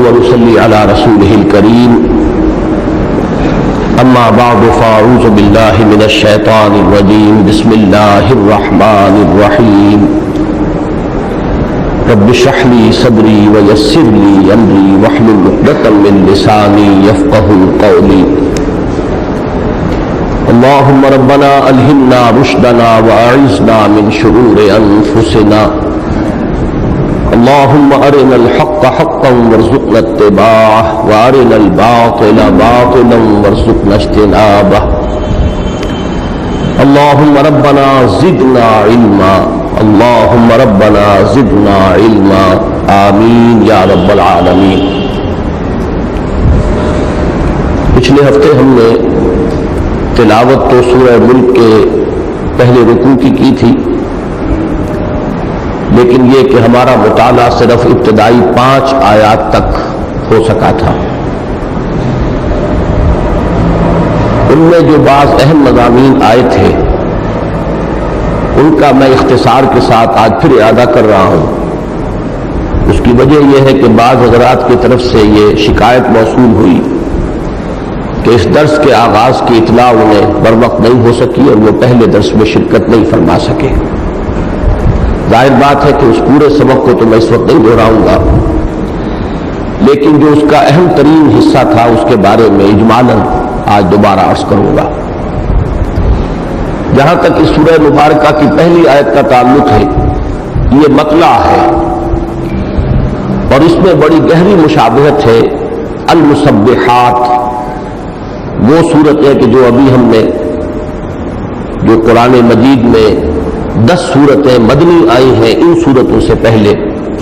ونصلي على رسوله الكريم أما بعد فأعوذ بالله من الشيطان الرجيم بسم الله الرحمن الرحيم رب اشرح لي صدري ويسر لي أمري واحلل عقدة من لساني يفقهوا قولي اللهم ربنا ألهمنا رشدنا وأعذنا من شرور أنفسنا اللهم أرنا الحق حقا وارزقنا اتباعه وأرنا الباطل باطلا وارزقنا اجتنابه اللهم ربنا زدنا علما اللهم ربنا زدنا علما آمین یا رب العالمین۔ پچھلے ہفتے ہم نے تلاوت تو سورہ ملک کے پہلے رکوع کی تھی، لیکن یہ کہ ہمارا مطالعہ صرف ابتدائی 5 آیات تک ہو سکا تھا۔ ان میں جو بعض اہم مضامین آئے تھے ان کا میں اختصار کے ساتھ آج پھر اعادہ کر رہا ہوں۔ اس کی وجہ یہ ہے کہ بعض حضرات کی طرف سے یہ شکایت موصول ہوئی کہ اس درس کے آغاز کی اطلاع انہیں بر وقت نہیں ہو سکی اور وہ پہلے درس میں شرکت نہیں فرما سکے۔ ظاہر بات ہے کہ اس پورے سبق کو تو میں اس وقت نہیں دہراؤں گا، لیکن جو اس کا اہم ترین حصہ تھا اس کے بارے میں اجمالاً آج دوبارہ عرض کروں گا۔ جہاں تک اس سورہ مبارکہ کی پہلی آیت کا تعلق ہے، یہ مطلع ہے اور اس میں بڑی گہری مشابہت ہے المسبحات، وہ صورت ہے کہ جو ابھی ہم نے جو قرآن مجید میں 10 صورتیں مدنی آئی ہیں، ان صورتوں سے پہلے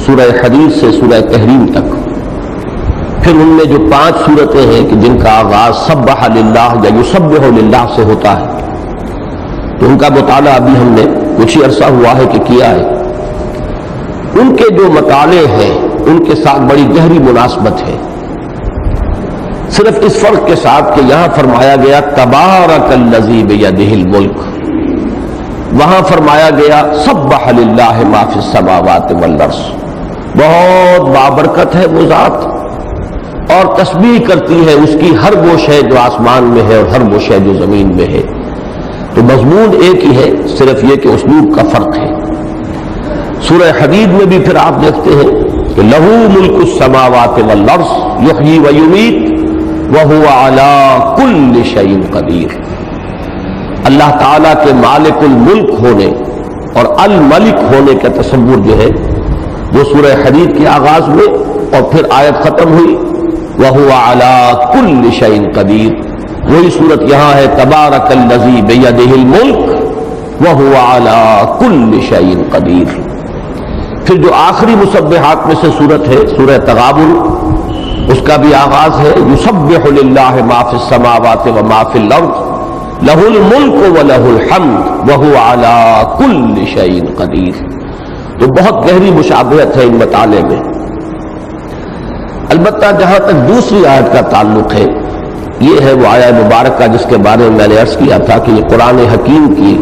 سورہ حدید سے سورہ تحریم تک، پھر ان میں جو 5 صورتیں ہیں کہ جن کا آغاز سبح للہ یا یسبح للہ سے ہوتا ہے، تو ان کا مطالعہ ابھی ہم نے کچھ ہی عرصہ ہوا ہے کہ کیا ہے۔ ان کے جو مطالعے ہیں ان کے ساتھ بڑی گہری مناسبت ہے، صرف اس فرق کے ساتھ کہ یہاں فرمایا گیا تبارک الذی بیدہ الملک، وہاں فرمایا گیا سبح للہ ما فی السماوات والارض، بہت بابرکت ہے وہ ذات اور تسبیح کرتی ہے اس کی ہر وہ شے جو آسمان میں ہے اور ہر وہ شے جو زمین میں ہے۔ تو مضمون ایک ہی ہے، صرف یہ کہ اسلوب کا فرق ہے۔ سورہ حدید میں بھی پھر آپ دیکھتے ہیں کہ لہو ملک السماوات والارض یحیی ویمیت وہو علی کل شیء قدیر، اللہ تعالیٰ کے مالک الملک ہونے اور الملک ہونے کا تصور جو ہے وہ سورہ حدید کے آغاز میں اور پھر آیت ختم ہوئی وَهُوَ عَلَىٰ كُلِّ شَيْءٍ قَدِيرٌ، وہی صورت یہاں ہے تبارک الذی بیدہ الملک وَهُوَ عَلَىٰ كُلِّ شَيْءٍ قَدِيرٌ۔ پھر جو آخری مسبحات میں سے صورت ہے سورہ تغابن، اس کا بھی آغاز ہے یسبح للہ ما فی السماوات وما فی الارض لہ الملک ولہ الحمد وہو علی کل شیء قدیر۔ تو بہت گہری مشابہت ہے ان مطالعے میں۔ البتہ جہاں تک دوسری آیت کا تعلق ہے، یہ ہے وہ آیت مبارکہ جس کے بارے میں نے عرض کیا تھا کہ یہ قرآن حکیم کی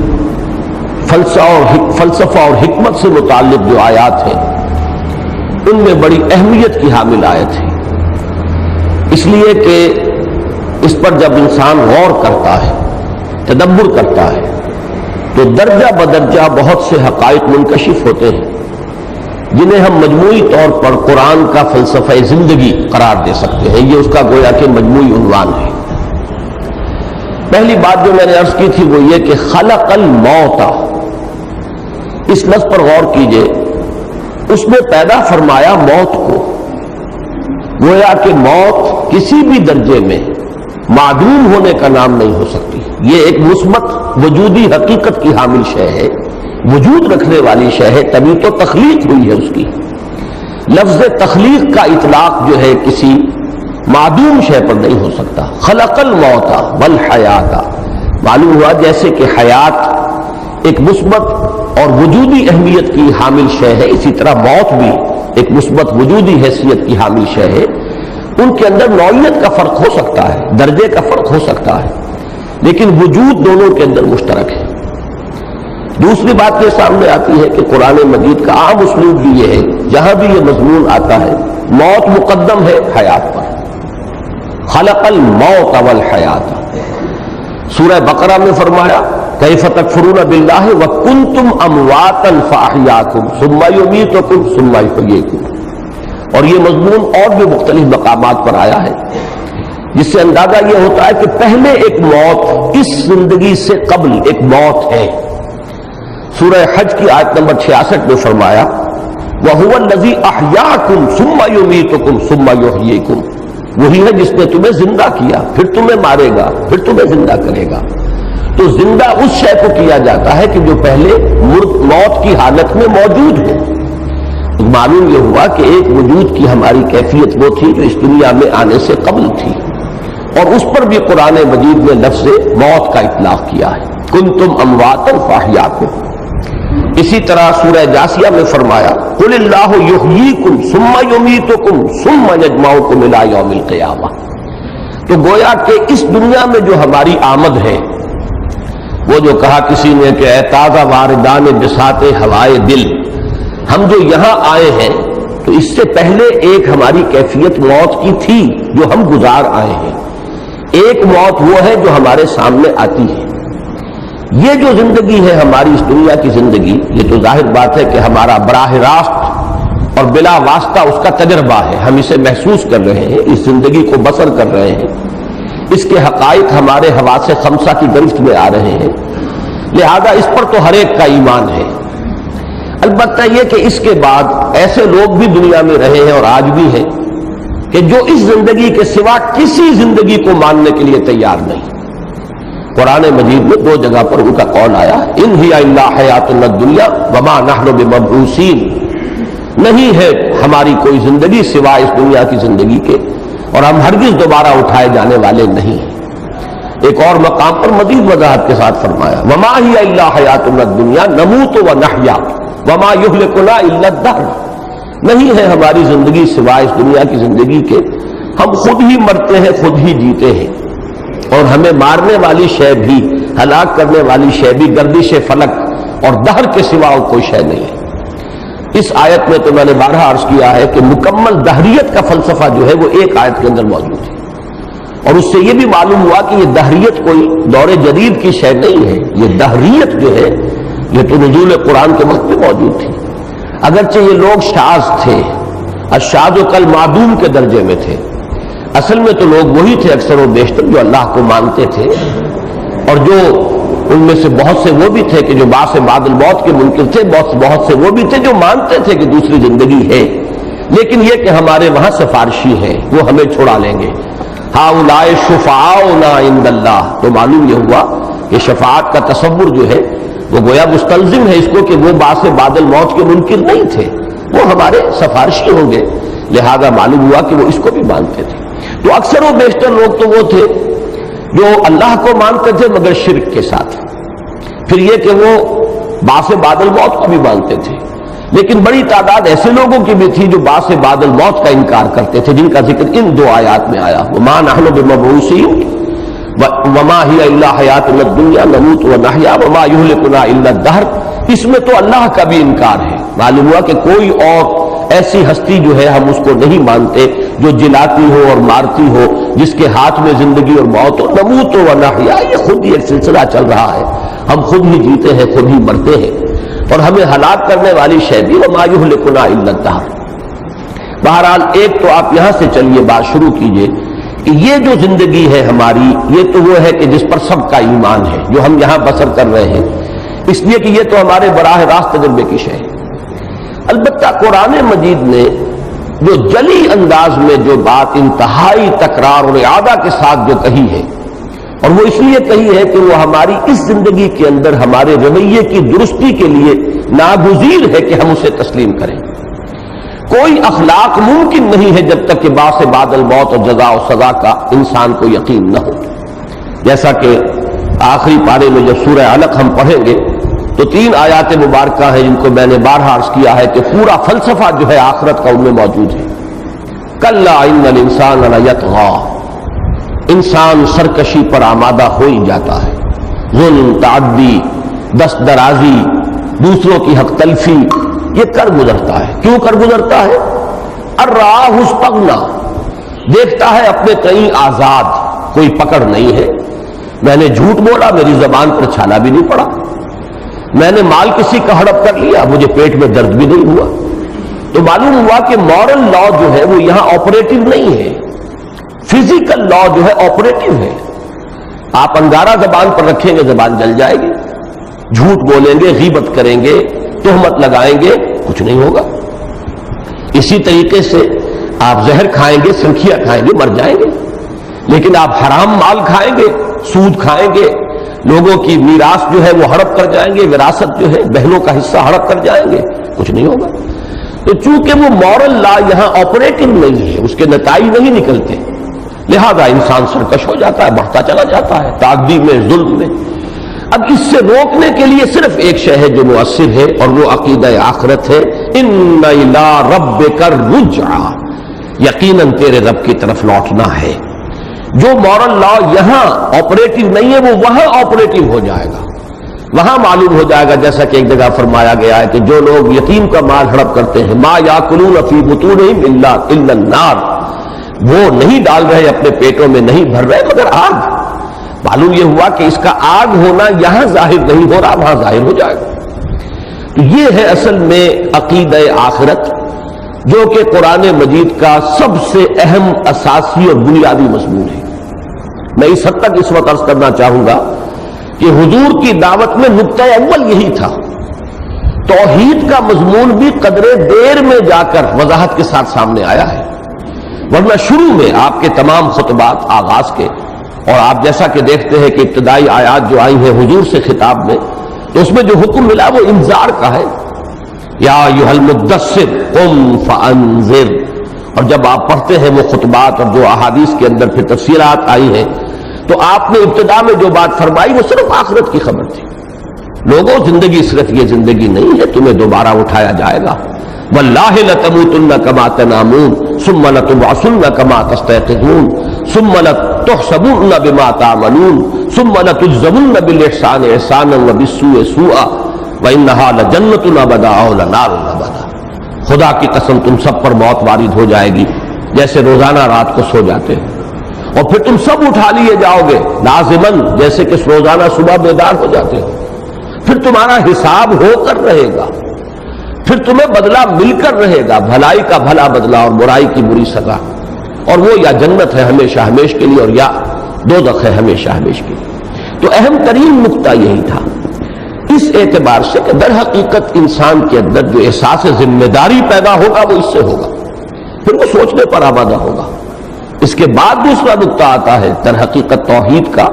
فلسفہ اور حکمت سے متعلق جو آیات ہیں ان میں بڑی اہمیت کی حامل آیت ہے، اس لیے کہ اس پر جب انسان غور کرتا ہے، تدبر کرتا ہے، تو درجہ بدرجہ بہت سے حقائق منکشف ہوتے ہیں جنہیں ہم مجموعی طور پر قرآن کا فلسفہ زندگی قرار دے سکتے ہیں۔ یہ اس کا گویا کہ مجموعی عنوان ہے۔ پہلی بات جو میں نے عرض کی تھی وہ یہ کہ خلق الموت، اس لفظ پر غور کیجئے، اس نے پیدا فرمایا موت کو، گویا کہ موت کسی بھی درجے میں معدوم ہونے کا نام نہیں ہو سکتی، یہ ایک مثبت وجودی حقیقت کی حامل شے ہے، وجود رکھنے والی شے ہے، تبھی تو تخلیق ہوئی ہے اس کی۔ لفظ تخلیق کا اطلاق جو ہے کسی معدوم شے پر نہیں ہو سکتا۔ خلق الموت والحیات، معلوم ہوا جیسے کہ حیات ایک مثبت اور وجودی اہمیت کی حامل شے ہے، اسی طرح موت بھی ایک مثبت وجودی حیثیت کی حامل شے ہے۔ ان کے اندر نوعیت کا فرق ہو سکتا ہے، درجے کا فرق ہو سکتا ہے، لیکن وجود دونوں کے اندر مشترک ہے۔ دوسری بات یہ سامنے آتی ہے کہ قرآن مجید کا عام اسلوب بھی یہ ہے، جہاں بھی یہ مضمون آتا ہے موت مقدم ہے حیات پر. خلق الموت والحیات. سورہ بقرہ میں فرمایا کیف تکفرون باللہ وکنتم امواتا فاحیاکم ثم یمیتکم ثم یحییکم. اور یہ مضمون اور بھی مختلف مقامات پر آیا ہے، جس سے اندازہ یہ ہوتا ہے کہ پہلے ایک موت اس زندگی سے قبل ایک موت ہے. سورہ حج کی آیت نمبر 66 میں فرمایا وَهُوَ الَّذِي أَحْيَاكُمْ ثُمَّ يُمِيتُكُمْ ثُمَّ يُحْيِيكُمْ. وہی ہے جس نے تمہیں زندہ کیا پھر تمہیں مارے گا پھر تمہیں زندہ کرے گا. تو زندہ اس شے کو کیا جاتا ہے کہ جو پہلے موت کی حالت میں موجود ہے. معلوم یہ ہوا کہ ایک وجود کی ہماری کیفیت وہ تھی جو اس دنیا میں آنے سے قبل تھی، اور اس پر بھی قرآن مجید نے لفظ موت کا اطلاق کیا ہے کنتم امواتا فاحیاکم. اسی طرح سورہ جاسیہ میں فرمایا قل اللہ یحییکم ثم یمیتکم ثم یجمعکم الی یوم القیامہ. تو گویا کہ اس دنیا میں جو ہماری آمد ہے، وہ جو کہا کسی نے کہ اے تازہ واردان بساط ہوائے دل، ہم جو یہاں آئے ہیں تو اس سے پہلے ایک ہماری کیفیت موت کی تھی جو ہم گزار آئے ہیں. ایک موت وہ ہے جو ہمارے سامنے آتی ہے. یہ جو زندگی ہے ہماری اس دنیا کی زندگی، یہ تو ظاہر بات ہے کہ ہمارا براہ راست اور بلا واسطہ اس کا تجربہ ہے. ہم اسے محسوس کر رہے ہیں، اس زندگی کو بسر کر رہے ہیں، اس کے حقائق ہمارے حواس خمسہ کی گرفت میں آ رہے ہیں. لہذا اس پر تو ہر ایک کا ایمان ہے. البتہ یہ کہ اس کے بعد ایسے لوگ بھی دنیا میں رہے ہیں اور آج بھی ہیں کہ جو اس زندگی کے سوا کسی زندگی کو ماننے کے لیے تیار نہیں. قرآن مجید میں 2 جگہ پر ان کا قول آیا ان ہی الا حیاتنا الدنیا وما نحن بمبعوثین. نہیں ہے ہماری کوئی زندگی سوا اس دنیا کی زندگی کے، اور ہم ہرگز دوبارہ اٹھائے جانے والے نہیں ہیں. ایک اور مقام پر مزید وضاحت کے ساتھ فرمایا وما ہی الا حیاتنا الدنیا نموت ونحیا وما یہلکنا الا الدہر. نہیں ہے ہماری زندگی سوا اس دنیا کی زندگی کے، ہم خود ہی مرتے ہیں خود ہی جیتے ہیں، اور ہمیں مارنے والی شے بھی ہلاک کرنے والی شے بھی گردش فلک اور دہر کے سوا کوئی شے نہیں ہے. اس آیت میں تو میں نے بارہا عرض کیا ہے کہ مکمل دہریت کا فلسفہ جو ہے وہ ایک آیت کے اندر موجود ہے، اور اس سے یہ بھی معلوم ہوا کہ یہ دہریت کوئی دور جدید کی شے نہیں ہے. یہ دہریت جو ہے یہ تو نزول قرآن کے وقت میں موجود تھی. اگرچہ یہ لوگ شاذ تھے، الشاذ کالمعدوم کے درجے میں تھے. اصل میں تو لوگ وہی تھے اکثر و بیشتر جو اللہ کو مانتے تھے، اور جو ان میں سے بہت سے وہ بھی تھے کہ جو بعث بعد الموت کے منکر تھے، بہت سے وہ بھی تھے جو مانتے تھے کہ دوسری زندگی ہے، لیکن یہ کہ ہمارے وہاں سفارشی ہیں وہ ہمیں چھڑا لیں گے. ہؤلاء شفعاؤنا عند اللہ. تو معلوم یہ ہوا کہ شفاعت کا تصور جو ہے وہ گویا مستلزم ہے اس کو کہ وہ بعث بعد الموت کے منکر نہیں تھے، وہ ہمارے سفارشی ہوں گے. لہذا معلوم ہوا کہ وہ اس کو بھی مانتے تھے. تو اکثر و بیشتر لوگ تو وہ تھے جو اللہ کو مانتے تھے مگر شرک کے ساتھ. پھر یہ کہ وہ بعث بعد الموت کو بھی مانتے تھے، لیکن بڑی تعداد ایسے لوگوں کی بھی تھی جو بعث بعد الموت کا انکار کرتے تھے، جن کا ذکر ان 2 آیات میں آیا وما نحن بمبعوثین وما ہی الا حیاتنا الدنیا نموت ونحیا وما یہلکنا الا الدہر. اس میں تو اللہ کا بھی انکار ہے. معلوم ہوا کہ کوئی اور ایسی ہستی جو ہے ہم اس کو نہیں مانتے جو جلاتی ہو اور مارتی ہو، جس کے ہاتھ میں زندگی اور موت ہو. نموت ونحیا یہ خود ہی ایک سلسلہ چل رہا ہے، ہم خود ہی جیتے ہیں خود ہی مرتے ہیں، اور ہمیں ہلاک کرنے والی شے بھی وما یہلکنا الا الدہر. بہرحال ایک تو آپ یہاں سے چلیے بات شروع کیجئے کہ یہ جو زندگی ہے ہماری یہ تو وہ ہے کہ جس پر سب کا ایمان ہے جو ہم یہاں بسر کر رہے ہیں، اس لیے کہ یہ تو ہمارے براہ راست تجربے کی شے ہے. البتہ قرآن مجید نے جو جلی انداز میں جو بات انتہائی تکرار اور اعادہ کے ساتھ جو کہی ہے، اور وہ اس لیے کہی ہے کہ وہ ہماری اس زندگی کے اندر ہمارے رویے کی درستی کے لیے ناگزیر ہے کہ ہم اسے تسلیم کریں. کوئی اخلاق ممکن نہیں ہے جب تک کہ بعث بعد الموت اور جزا و سزا کا انسان کو یقین نہ ہو. جیسا کہ آخری پارے میں جب سورہ علق ہم پڑھیں گے تو 3 آیات مبارکہ ہیں جن کو میں نے بارہا عرض کیا ہے کہ پورا فلسفہ جو ہے آخرت کا ان میں موجود ہے. کلا ان الانسان لیطغی. انسان سرکشی پر آمادہ ہو ہی جاتا ہے. ظلم، تعدی، دست درازی، دوسروں کی حق تلفی یہ کر گزرتا ہے. کیوں کر گزرتا ہے؟ الراہ استغنا، دیکھتا ہے اپنے کہیں آزاد، کوئی پکڑ نہیں ہے. میں نے جھوٹ بولا، میری زبان پر چھالا بھی نہیں پڑا. میں نے مال کسی کا ہڑپ کر لیا، مجھے پیٹ میں درد بھی نہیں ہوا. تو معلوم ہوا کہ مورل لا جو ہے وہ یہاں آپریٹو نہیں ہے، فزیکل لا جو ہے آپریٹو ہے. آپ انگارہ زبان پر رکھیں گے زبان جل جائے گی، جھوٹ بولیں گے، غیبت کریں گے، تہمت لگائیں گے، کچھ نہیں ہوگا. اسی طریقے سے آپ زہر کھائیں گے، سنکھیا کھائیں گے، مر جائیں گے. لیکن آپ حرام مال کھائیں گے، سود کھائیں گے، لوگوں کی میراث جو ہے وہ ہڑپ کر جائیں گے، وراثت جو ہے بہنوں کا حصہ ہڑپ کر جائیں گے، کچھ نہیں ہوگا. تو چونکہ وہ مورل لا یہاں آپریٹنگ نہیں ہے، اس کے نتائج نہیں نکلتے، لہذا انسان سرکش ہو جاتا ہے، بڑھتا چلا جاتا ہے تعدی میں، ظلم میں. اب اس سے روکنے کے لیے صرف ایک شے ہے جو مؤثر ہے، اور وہ عقیدہ آخرت ہے. ان الی ربک الرجع، یقیناً تیرے رب کی طرف لوٹنا ہے. جو مورل لا یہاں آپریٹو نہیں ہے وہ وہاں آپریٹو ہو جائے گا. وہاں معلوم ہو جائے گا، جیسا کہ ایک جگہ فرمایا گیا ہے کہ جو لوگ یتیم کا مال ہڑپ کرتے ہیں، ما یاکلون فی بطونہم الا النار، وہ نہیں ڈال رہے اپنے پیٹوں میں، نہیں بھر رہے مگر آگ. معلوم یہ ہوا کہ اس کا آگ ہونا یہاں ظاہر نہیں ہو رہا، وہاں ظاہر ہو جائے گا. تو یہ ہے اصل میں عقیدہ آخرت، جو کہ قرآن مجید کا سب سے اہم، اساسی اور بنیادی مضمون ہے. میں اس حد تک اس وقت عرض کرنا چاہوں گا کہ حضور کی دعوت میں نقطہ اول یہی تھا. توحید کا مضمون بھی قدرے دیر میں جا کر وضاحت کے ساتھ سامنے آیا ہے، ورنہ شروع میں آپ کے تمام خطبات آغاز کے، اور آپ جیسا کہ دیکھتے ہیں کہ ابتدائی آیات جو آئی ہیں حضور سے خطاب میں، تو اس میں جو حکم ملا وہ انذار کا ہے. یا ایھا المدثر قم فانذر. اور جب آپ پڑھتے ہیں وہ خطبات اور جو احادیث کے اندر پھر تفسیرات آئی ہیں، تو آپ نے ابتدا میں جو بات فرمائی وہ صرف آخرت کی خبر تھی. لوگوں، زندگی صرف یہ زندگی نہیں ہے، تمہیں دوبارہ اٹھایا جائے گا. واللہ لتموتن کما تنامون ثم لتبعثن کما تستيقظون ثم لتحسبن بما تعملون ثم لتجزون بالاحسان احسانا وبالسوء سوءا وانها لجنة ابدا او لنار ابدا. خدا کی قسم تم سب پر موت وارد ہو جائے گی جیسے روزانہ رات کو سو جاتے ہیں، اور پھر تم سب اٹھا لیے جاؤ گے لازماً، جیسے کہ روزانہ صبح بیدار ہو جاتے ہو. پھر تمہارا حساب ہو کر رہے گا، پھر تمہیں بدلہ مل کر رہے گا، بھلائی کا بھلا بدلہ اور برائی کی بری سزا. اور وہ یا جنت ہے ہمیشہ ہمیش کے لیے، اور یا دوزخ ہے ہمیشہ ہمیش کے لیے. تو اہم ترین نقطہ یہی تھا، اس اعتبار سے کہ در حقیقت انسان کے اندر جو احساس ذمہ داری پیدا ہوگا وہ اس سے ہوگا، پھر وہ سوچنے پر آمادہ ہوگا. اس کے بعد دوسرا نقطہ آتا ہے در حقیقت توحید کا.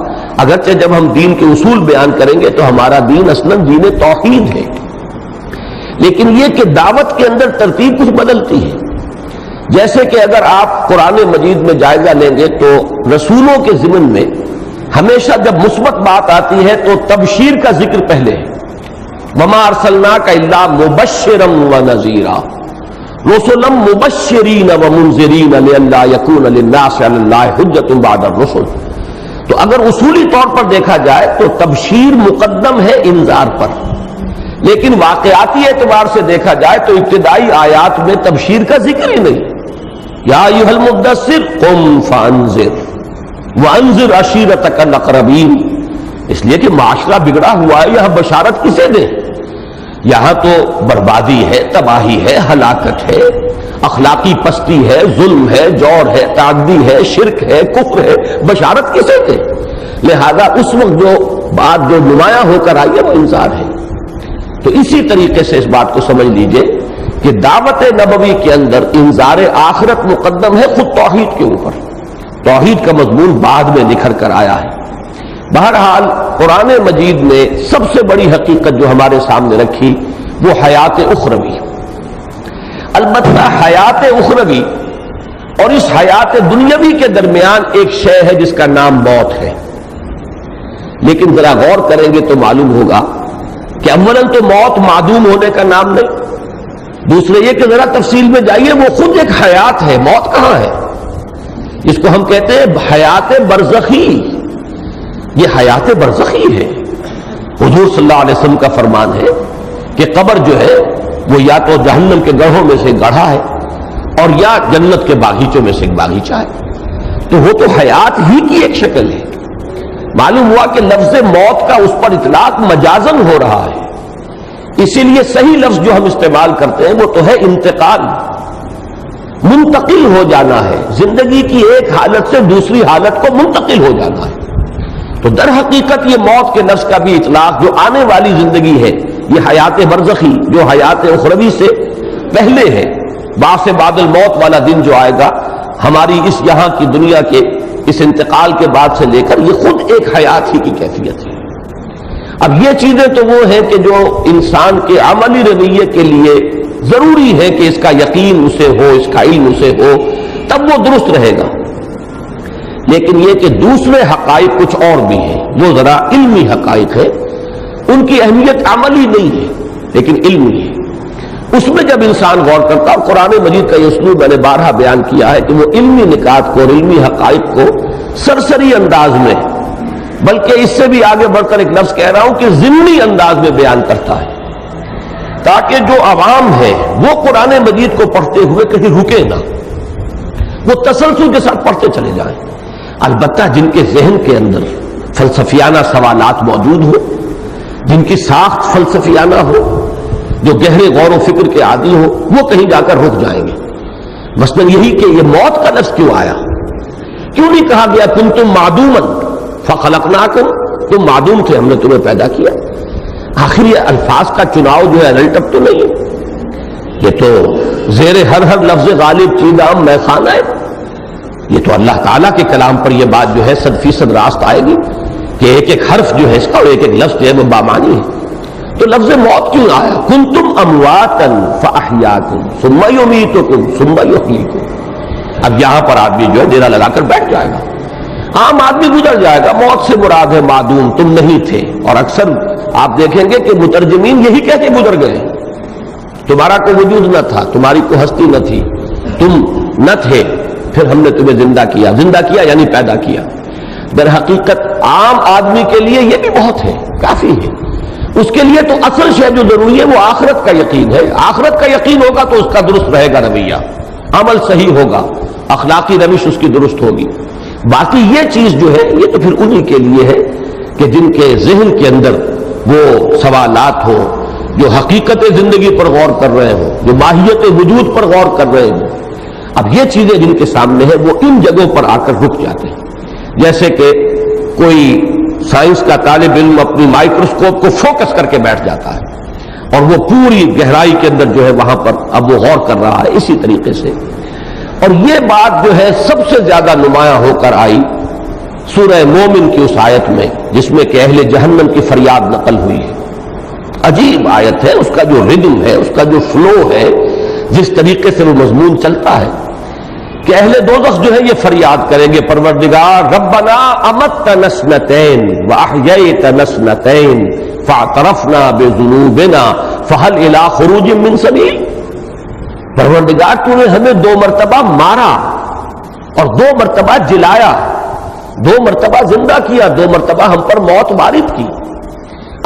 اگرچہ جب ہم دین کے اصول بیان کریں گے تو ہمارا دین اصلاً دین توحید ہے، لیکن یہ کہ دعوت کے اندر ترتیب کچھ بدلتی ہے. جیسے کہ اگر آپ قرآن مجید میں جائزہ لیں گے تو رسولوں کے ضمن میں ہمیشہ جب مثبت بات آتی ہے تو تبشیر کا ذکر پہلے ہے. وما ارسلناک الا مبشرا ونذیرا رسلا مبشرین ومنذرین لئلا یکون للناس علی اللہ حجۃ بعد الرسل. تو اگر اصولی طور پر دیکھا جائے تو تبشیر مقدم ہے انذار پر، لیکن واقعاتی اعتبار سے دیکھا جائے تو ابتدائی آیات میں تبشیر کا ذکر ہی نہیں. یا ایھا المدثر قم فانذر وانذر عشیرتک الاقربین. اس لیے کہ معاشرہ بگڑا ہوا ہے، یہاں بشارت کسے دیں؟ یہاں تو بربادی ہے، تباہی ہے، ہلاکت ہے، اخلاقی پستی ہے، ظلم ہے، جور ہے، تعدی ہے، شرک ہے، کفر ہے، بشارت کسے دیں؟ لہذا اس وقت جو بات جو نمایاں ہو کر آئی ہے وہ انذار ہے. تو اسی طریقے سے اس بات کو سمجھ لیجئے کہ دعوت نبوی کے اندر انذار آخرت مقدم ہے خود توحید کے اوپر. توحید کا مضمون بعد میں نکھر کر آیا ہے. بہرحال قرآن مجید نے سب سے بڑی حقیقت جو ہمارے سامنے رکھی وہ حیات اخروی. البتہ حیات اخروی اور اس حیات دنیاوی کے درمیان ایک شے ہے جس کا نام موت ہے. لیکن ذرا غور کریں گے تو معلوم ہوگا کہ اولاً تو موت معدوم ہونے کا نام نہیں، دوسرے یہ کہ ذرا تفصیل میں جائیے وہ خود ایک حیات ہے. موت کہاں ہے؟ اس کو ہم کہتے ہیں حیات برزخی. یہ حیات برزخی ہے. حضور صلی اللہ علیہ وسلم کا فرمان ہے کہ قبر جو ہے وہ یا تو جہنم کے گڑھوں میں سے گڑھا ہے اور یا جنت کے باغیچوں میں سے ایک باغیچہ ہے، تو وہ تو حیات ہی کی ایک شکل ہے۔ معلوم ہوا کہ لفظ موت کا اس پر اطلاق مجازن ہو رہا ہے، اسی لیے صحیح لفظ جو ہم استعمال کرتے ہیں وہ تو ہے انتقال، منتقل ہو جانا ہے، زندگی کی ایک حالت سے دوسری حالت کو منتقل ہو جانا ہے۔ تو در حقیقت یہ موت کے لفظ کا بھی اطلاق جو آنے والی زندگی ہے، یہ حیات برزخی جو حیات اخروی سے پہلے ہے، بعث بعد الموت والا دن جو آئے گا، ہماری اس یہاں کی دنیا کے اس انتقال کے بعد سے لے کر یہ خود ایک حیات ہی کی کیفیت ہے۔ اب یہ چیزیں تو وہ ہیں کہ جو انسان کے عملی رویے کے لیے ضروری ہے کہ اس کا یقین اسے ہو، اس کا علم اسے ہو، تب وہ درست رہے گا۔ لیکن یہ کہ دوسرے حقائق کچھ اور بھی ہیں، وہ ذرا علمی حقائق ہے، ان کی اہمیت عملی نہیں ہے لیکن علمی ہے۔ اس میں جب انسان غور کرتا ہے، اور قرآن مجید کا یہ اسلوب میں نے بارہا بیان کیا ہے کہ وہ علمی نکات کو اور علمی حقائق کو سرسری انداز میں، بلکہ اس سے بھی آگے بڑھ کر ایک لفظ کہہ رہا ہوں کہ ضمنی انداز میں بیان کرتا ہے، تاکہ جو عوام ہے وہ قرآن مجید کو پڑھتے ہوئے کہیں رکے نہ، وہ تسلسل کے ساتھ پڑھتے چلے جائیں۔ البتہ جن کے ذہن کے اندر فلسفیانہ سوالات موجود ہو، جن کی ساخت فلسفیانہ ہو، جو گہرے غور و فکر کے عادی ہو، وہ کہیں جا کر رک جائیں گے۔ مثلا یہی کہ یہ موت کا لفظ کیوں آیا، کیوں نہیں کہا گیا کنتم معدوما فخلقناکم، تم معدوم تھے ہم نے تمہیں پیدا کیا۔ آخر یہ الفاظ کا چناؤ جو ہے الٹپ تو نہیں ہے، یہ تو زیر ہر لفظ غالب چیدام میں خانہ ہے۔ یہ تو اللہ تعالیٰ کے کلام پر یہ بات جو ہے 100% راست آئے گی کہ ایک ایک حرف جو ہے اس کا اور ایک ایک لفظ جو ہے وہ بامانی ہے۔ تو لفظ موت کیوں آیا؟ کنتم امواتا فاحیاکم ثم یمیتکم ثم یحییکم۔ اب یہاں پر آدمی جو ہے ڈیرا لگا کر بیٹھ جائے گا، عام آدمی گزر جائے گا، موت سے مراد ہے معدوم، تم نہیں تھے۔ اور اکثر آپ دیکھیں گے کہ مترجمین یہی کہہ کے گزر گئے، تمہارا کوئی وجود نہ تھا، تمہاری کوئی ہستی نہ تھی، تم نہ تھے، پھر ہم نے تمہیں زندہ کیا یعنی پیدا کیا۔ در حقیقت عام آدمی کے لیے یہ بھی بہت ہے، کافی ہے۔ اس کے لیے تو اصل شے جو ضروری ہے وہ آخرت کا یقین ہے۔ آخرت کا یقین ہوگا تو اس کا درست رہے گا رویہ، عمل صحیح ہوگا، اخلاقی روش اس کی درست ہوگی۔ باقی یہ چیز جو ہے یہ تو پھر انہی کے لیے ہے کہ جن کے ذہن کے اندر وہ سوالات ہو، جو حقیقت زندگی پر غور کر رہے ہوں، جو ماہیت وجود پر غور کر رہے ہوں۔ اب یہ چیزیں جن کے سامنے ہیں وہ ان جگہوں پر آ کر رک جاتے ہیں، جیسے کہ کوئی سائنس کا طالب علم اپنی مائکروسکوپ کو فوکس کر کے بیٹھ جاتا ہے اور وہ پوری گہرائی کے اندر جو ہے وہاں پر اب وہ غور کر رہا ہے۔ اسی طریقے سے اور یہ بات جو ہے سب سے زیادہ نمایاں ہو کر آئی سورہ مومن کی اس آیت میں، جس میں کہ اہل جہنم کی فریاد نقل ہوئی ہے۔ عجیب آیت ہے، اس کا جو ردم ہے، اس کا جو فلو ہے، جس طریقے سے وہ مضمون چلتا ہے کہ اہل دوزخ جو ہے یہ فریاد کریں گے، پروردگار ربنا امتنا سنتین واحییتنا سنتین فاعترفنا بذنوبنا فهل الى خروج من سبیل۔ پروردگار تو نے ہمیں 2 مرتبہ مارا اور 2 مرتبہ جلایا، 2 مرتبہ زندہ کیا، 2 مرتبہ ہم پر موت وارد کی۔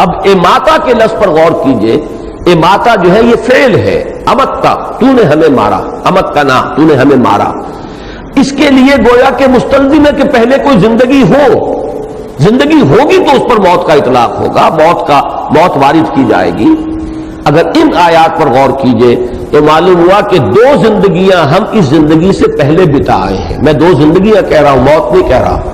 اب اماتا کے لفظ پر غور کیجئے، اماتا جو ہے یہ فعل ہے، امتا تو نے ہمیں مارا، امتنا تو نے ہمیں مارا۔ اس کے لیے گویا کہ مستلزم ہے کہ پہلے کوئی زندگی ہو، زندگی ہوگی تو اس پر موت کا اطلاق ہوگا، موت وارد کی جائے گی۔ اگر ان آیات پر غور کیجئے تو معلوم ہوا کہ 2 زندگیاں ہم اس زندگی سے پہلے بتا آئے ہیں۔ میں 2 زندگیاں کہہ رہا ہوں، موت نہیں کہہ رہا۔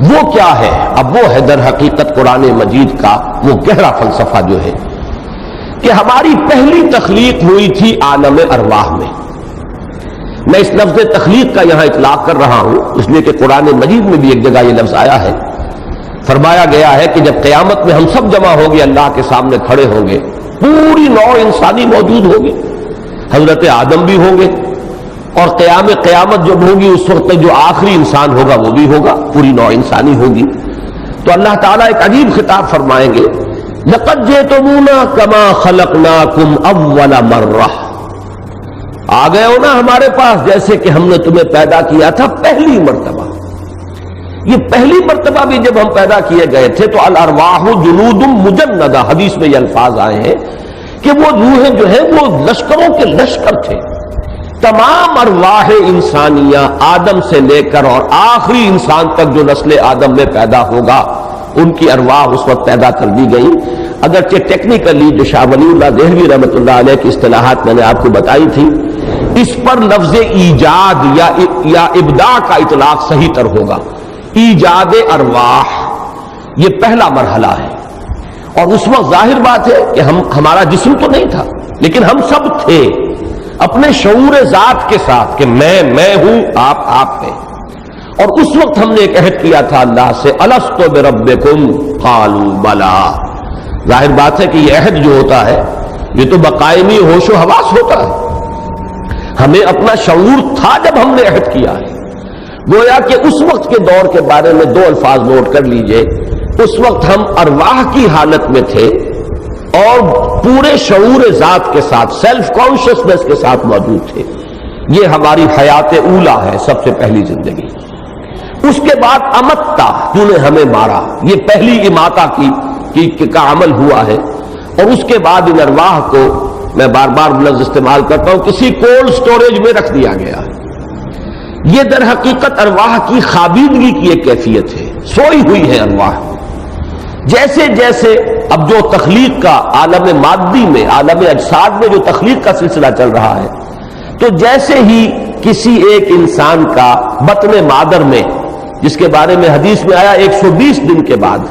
وہ کیا ہے؟ اب وہ ہے در حقیقت قرآن مجید کا وہ گہرا فلسفہ جو ہے کہ ہماری پہلی تخلیق ہوئی تھی عالم ارواح میں۔ میں اس لفظ تخلیق کا یہاں اطلاق کر رہا ہوں اس لیے کہ قرآن مجید میں بھی ایک جگہ یہ لفظ آیا ہے، فرمایا گیا ہے کہ جب قیامت میں ہم سب جمع ہوں گے، اللہ کے سامنے کھڑے ہوں گے، پوری نوع انسانی موجود ہوگی، حضرت آدم بھی ہوں گے، اور قیامت جب ہوگی اس وقت جو آخری انسان ہوگا وہ بھی ہوگا، پوری نوع انسانی ہوگی۔ تو اللہ تعالیٰ ایک عجیب خطاب فرمائیں گے، لَقَدْ جِئْتُمُونَا كَمَا خَلَقْنَاكُمْ أَوَّلَ مَرَّةٍ، آ گئے ہو نا ہمارے پاس جیسے کہ ہم نے تمہیں پیدا کیا تھا پہلی مرتبہ۔ یہ پہلی مرتبہ بھی جب ہم پیدا کیے گئے تھے تو الارواح جنود مجندہ، حدیث میں یہ الفاظ آئے ہیں کہ وہ روحیں جو ہیں وہ لشکروں کے لشکر تھے، تمام ارواح انسانیہ آدم سے لے کر اور آخری انسان تک جو نسل آدم میں پیدا ہوگا ان کی ارواح اس وقت پیدا کر دی گئی. اگرچہ ٹیکنیکلی جو شاہ ولی اللہ دہلوی رحمۃ اللہ علیہ کی اصطلاحات میں نے آپ کو بتائی تھی، اس پر لفظ ایجاد یا ابداع کا اطلاق صحیح تر ہوگا. ایجاد ارواح یہ پہلا مرحلہ ہے، اور اس وقت ظاہر بات ہے کہ ہمارا جسم تو نہیں تھا، لیکن ہم سب تھے اپنے شعور ذات کے ساتھ کہ میں ہوں، آپ ہیں. اور اس وقت ہم نے ایک عہد کیا تھا اللہ سے، الست بربکم قالوا بلا. ظاہر بات ہے کہ یہ عہد جو ہوتا ہے یہ تو بقائمی ہوش و حواس ہوتا ہے. ہمیں اپنا شعور تھا جب ہم نے عہد کیا ہے. گویا کہ اس وقت کے دور کے بارے میں دو الفاظ نوٹ کر لیجئے. اس وقت ہم ارواح کی حالت میں تھے اور پورے شعور ذات کے ساتھ، سیلف کانشسنس کے ساتھ موجود تھے. یہ ہماری حیات اولا ہے، سب سے پہلی زندگی. اس کے بعد امتا، تو نے ہمیں مارا، یہ پہلی اماتا کا عمل ہوا ہے. اور اس کے بعد ان ارواح کو، میں بار بار لفظ استعمال کرتا ہوں، کسی کولڈ سٹوریج میں رکھ دیا گیا. یہ در حقیقت ارواح کی خوابیدگی کی ایک کیفیت ہے، سوئی ہوئی ہے ارواح. جیسے جیسے اب جو تخلیق کا عالم مادی میں، عالم اجساد میں جو تخلیق کا سلسلہ چل رہا ہے، تو جیسے ہی کسی ایک انسان کا بطن مادر میں، جس کے بارے میں حدیث میں آیا 120 دن کے بعد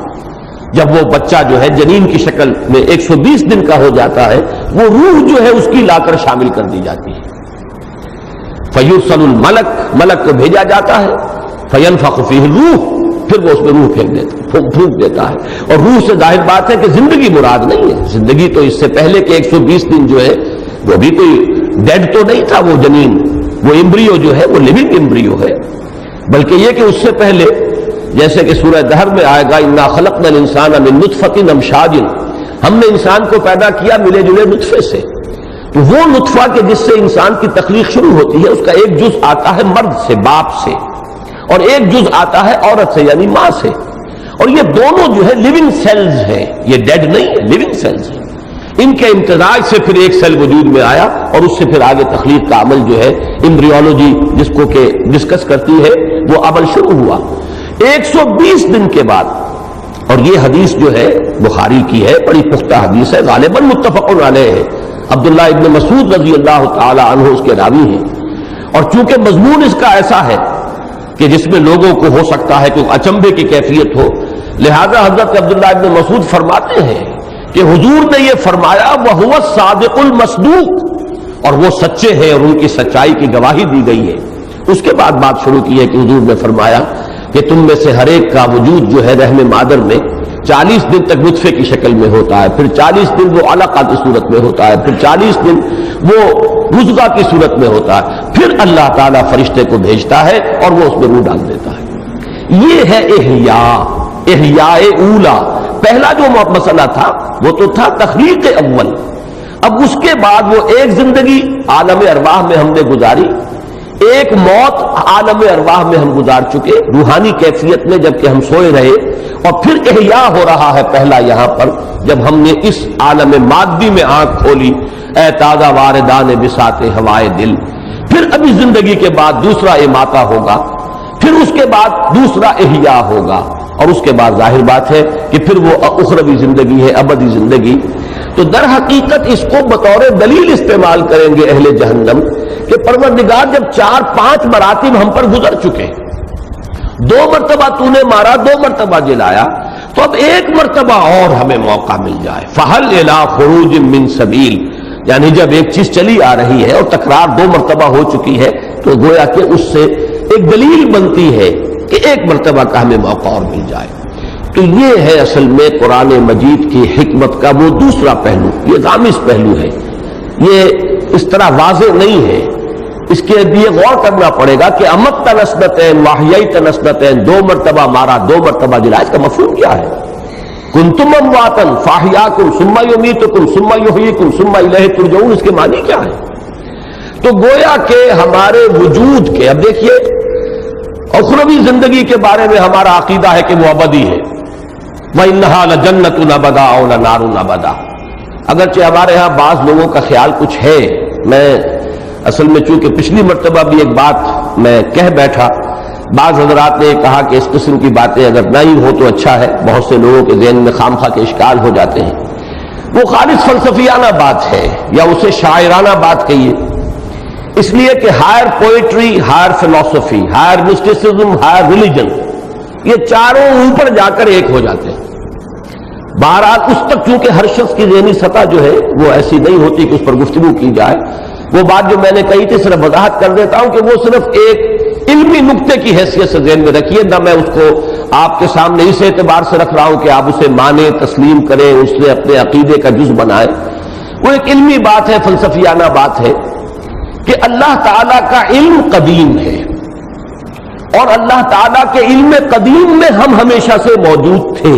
جب وہ بچہ جو ہے جنین کی شکل میں 120 دن کا ہو جاتا ہے، وہ روح جو ہے اس کی لا کر شامل کر دی جاتی ہے. فیرسل الملک، ملک کو بھیجا جاتا ہے. فینفخ فیہ الروح، پھر وہ اس میں روح پھونک دیتا ہے. اور روح سے ظاہر بات ہے کہ زندگی مراد نہیں ہے. زندگی تو اس سے پہلے کہ 120 دن جو ہے وہ بھی کوئی ڈیڈ تو نہیں تھا. وہ جنین، وہ امبریو جو ہے وہ لیونگ امبریو ہے. بلکہ یہ کہ اس سے پہلے، جیسے کہ سورہ دہر میں آئے گا، انا خلقنا الانسان من نطفۃ امشاج، ہم نے انسان کو پیدا کیا ملے جلے نطفے سے. تو وہ نطفہ کہ جس سے انسان کی تخلیق شروع ہوتی ہے، اس کا ایک جز آتا ہے مرد سے، باپ سے، اور ایک جز آتا ہے عورت سے، یعنی ماں سے. اور یہ دونوں جو ہے لیونگ سیلز ہیں، یہ ڈیڈ نہیں ہے، لیونگ سیلز ہیں. ان کے امتزاج سے پھر ایک سیل وجود میں آیا، اور اس سے پھر آگے تخلیق کا عمل جو ہے، ایمبریولوجی جس کو کہ ڈسکس کرتی ہے، وہ عمل شروع ہوا 120 دن کے بعد. اور یہ حدیث جو ہے بخاری کی ہے، بڑی پختہ حدیث ہے، غالباً متفق علیہ ہے. عبداللہ ابن مسعود رضی اللہ تعالی عنہ اس کے راوی ہیں. اور چونکہ مضمون اس کا ایسا ہے کہ جس میں لوگوں کو ہو سکتا ہے کہ اچنبھے کی کیفیت ہو، لہذا حضرت عبداللہ ابن مسعود فرماتے ہیں کہ حضور نے یہ فرمایا وَهُوَ الصَّادِقُ الْمَصْدُوقُ، اور وہ سچے ہیں اور ان کی سچائی کی گواہی دی گئی ہے. اس کے بعد بات شروع کی ہے کہ حضور نے فرمایا کہ تم میں سے ہر ایک کا وجود جو ہے رحم مادر میں 40 دن تک نطفے کی شکل میں ہوتا ہے، پھر 40 دن وہ علقہ کی صورت میں ہوتا ہے، پھر 40 دن وہ مضغہ کی صورت میں ہوتا ہے، پھر اللہ تعالیٰ فرشتے کو بھیجتا ہے اور وہ اس میں روح ڈال دیتا ہے. یہ ہے احیاء اولا. پہلا جو مسئلہ تھا وہ تو تھا تخلیق اول. اب اس کے بعد وہ ایک زندگی عالم ارواح میں ہم نے گزاری، ایک موت عالم ارواح میں ہم گزار چکے روحانی کیفیت میں جبکہ ہم سوئے رہے، اور پھر احیاء ہو رہا ہے پہلا یہاں پر جب ہم نے اس عالم مادی میں آنکھ کھولی. اے تازہ واردان بساط ہوائے دل. پھر ابھی زندگی کے بعد دوسرا اماتہ ہوگا، پھر اس کے بعد دوسرا احیاء ہوگا، اور اس کے بعد ظاہر بات ہے کہ پھر وہ اخروی زندگی ہے، ابدی زندگی. تو در حقیقت اس کو بطور دلیل استعمال کریں گے اہل جہنم کہ پروردگار جب 4-5 مراتب ہم پر گزر چکے، 2 مرتبہ تو نے مارا، 2 مرتبہ جلایا، تو اب 1 مرتبہ اور ہمیں موقع مل جائے. فَهَلْ إِلَىٰ خُرُوجٍ مِّن سَبِيلٍ، یعنی جب ایک چیز چلی آ رہی ہے اور تکرار 2 مرتبہ ہو چکی ہے تو گویا کہ اس سے ایک دلیل بنتی ہے کہ 1 مرتبہ کا ہمیں موقع اور مل جائے. تو یہ ہے اصل میں قرآن مجید کی حکمت کا وہ دوسرا پہلو. یہ غامض پہلو ہے، یہ اس طرح واضح نہیں ہے. اس کے لیے غور کرنا پڑے گا کہ امت تنسبتین واحیی تنسبتین، 2 مرتبہ مارا 2 مرتبہ جلایا، اس کا مفہوم کیا ہے؟ کنتم امواتا فاحیاکم ثم یمیتکم ثم یحییکم ثم الیہ ترجعون، اس کے معنی کیا ہے؟ تو گویا کہ ہمارے وجود کے، اب دیکھیے اخروی زندگی کے بارے میں ہمارا عقیدہ ہے کہ وہ ابدی ہے. وَإِنَّهَا لَجَنَّةٌ أَبَدًا أَوْ لَنَارٌ أَبَدًا. اگرچہ ہمارے ہاں بعض لوگوں کا خیال کچھ ہے، میں اصل میں چونکہ پچھلی مرتبہ بھی ایک بات میں کہہ بیٹھا، بعض حضرات نے کہا کہ اس قسم کی باتیں اگر نہ ہی ہو تو اچھا ہے، بہت سے لوگوں کے ذہن میں خامخواہ کے اشکال ہو جاتے ہیں۔ وہ خالص فلسفیانہ بات ہے یا اسے شاعرانہ بات کہیے، اس لیے کہ ہائر پوئٹری، ہائر فلسفی، ہائر مسٹسزم، ہائر ریلیجن، یہ چاروں اوپر جا کر ایک ہو جاتے ہیں۔ بہرحال اس تک چونکہ ہر شخص کی ذہنی سطح جو ہے وہ ایسی نہیں ہوتی کہ اس پر گفتگو کی جائے، وہ بات جو میں نے کہی تھی صرف وضاحت کر دیتا ہوں کہ وہ صرف ایک علمی نقطے کی حیثیت سے ذہن میں رکھیے، نہ میں اس کو آپ کے سامنے اس اعتبار سے رکھ رہا ہوں کہ آپ اسے مانیں، تسلیم کریں، اس سے اپنے عقیدے کا جز بنائیں۔ وہ ایک علمی بات ہے، فلسفیانہ بات ہے کہ اللہ تعالیٰ کا علم قدیم ہے، اور اللہ تعالیٰ کے علم قدیم میں ہم ہمیشہ سے موجود تھے۔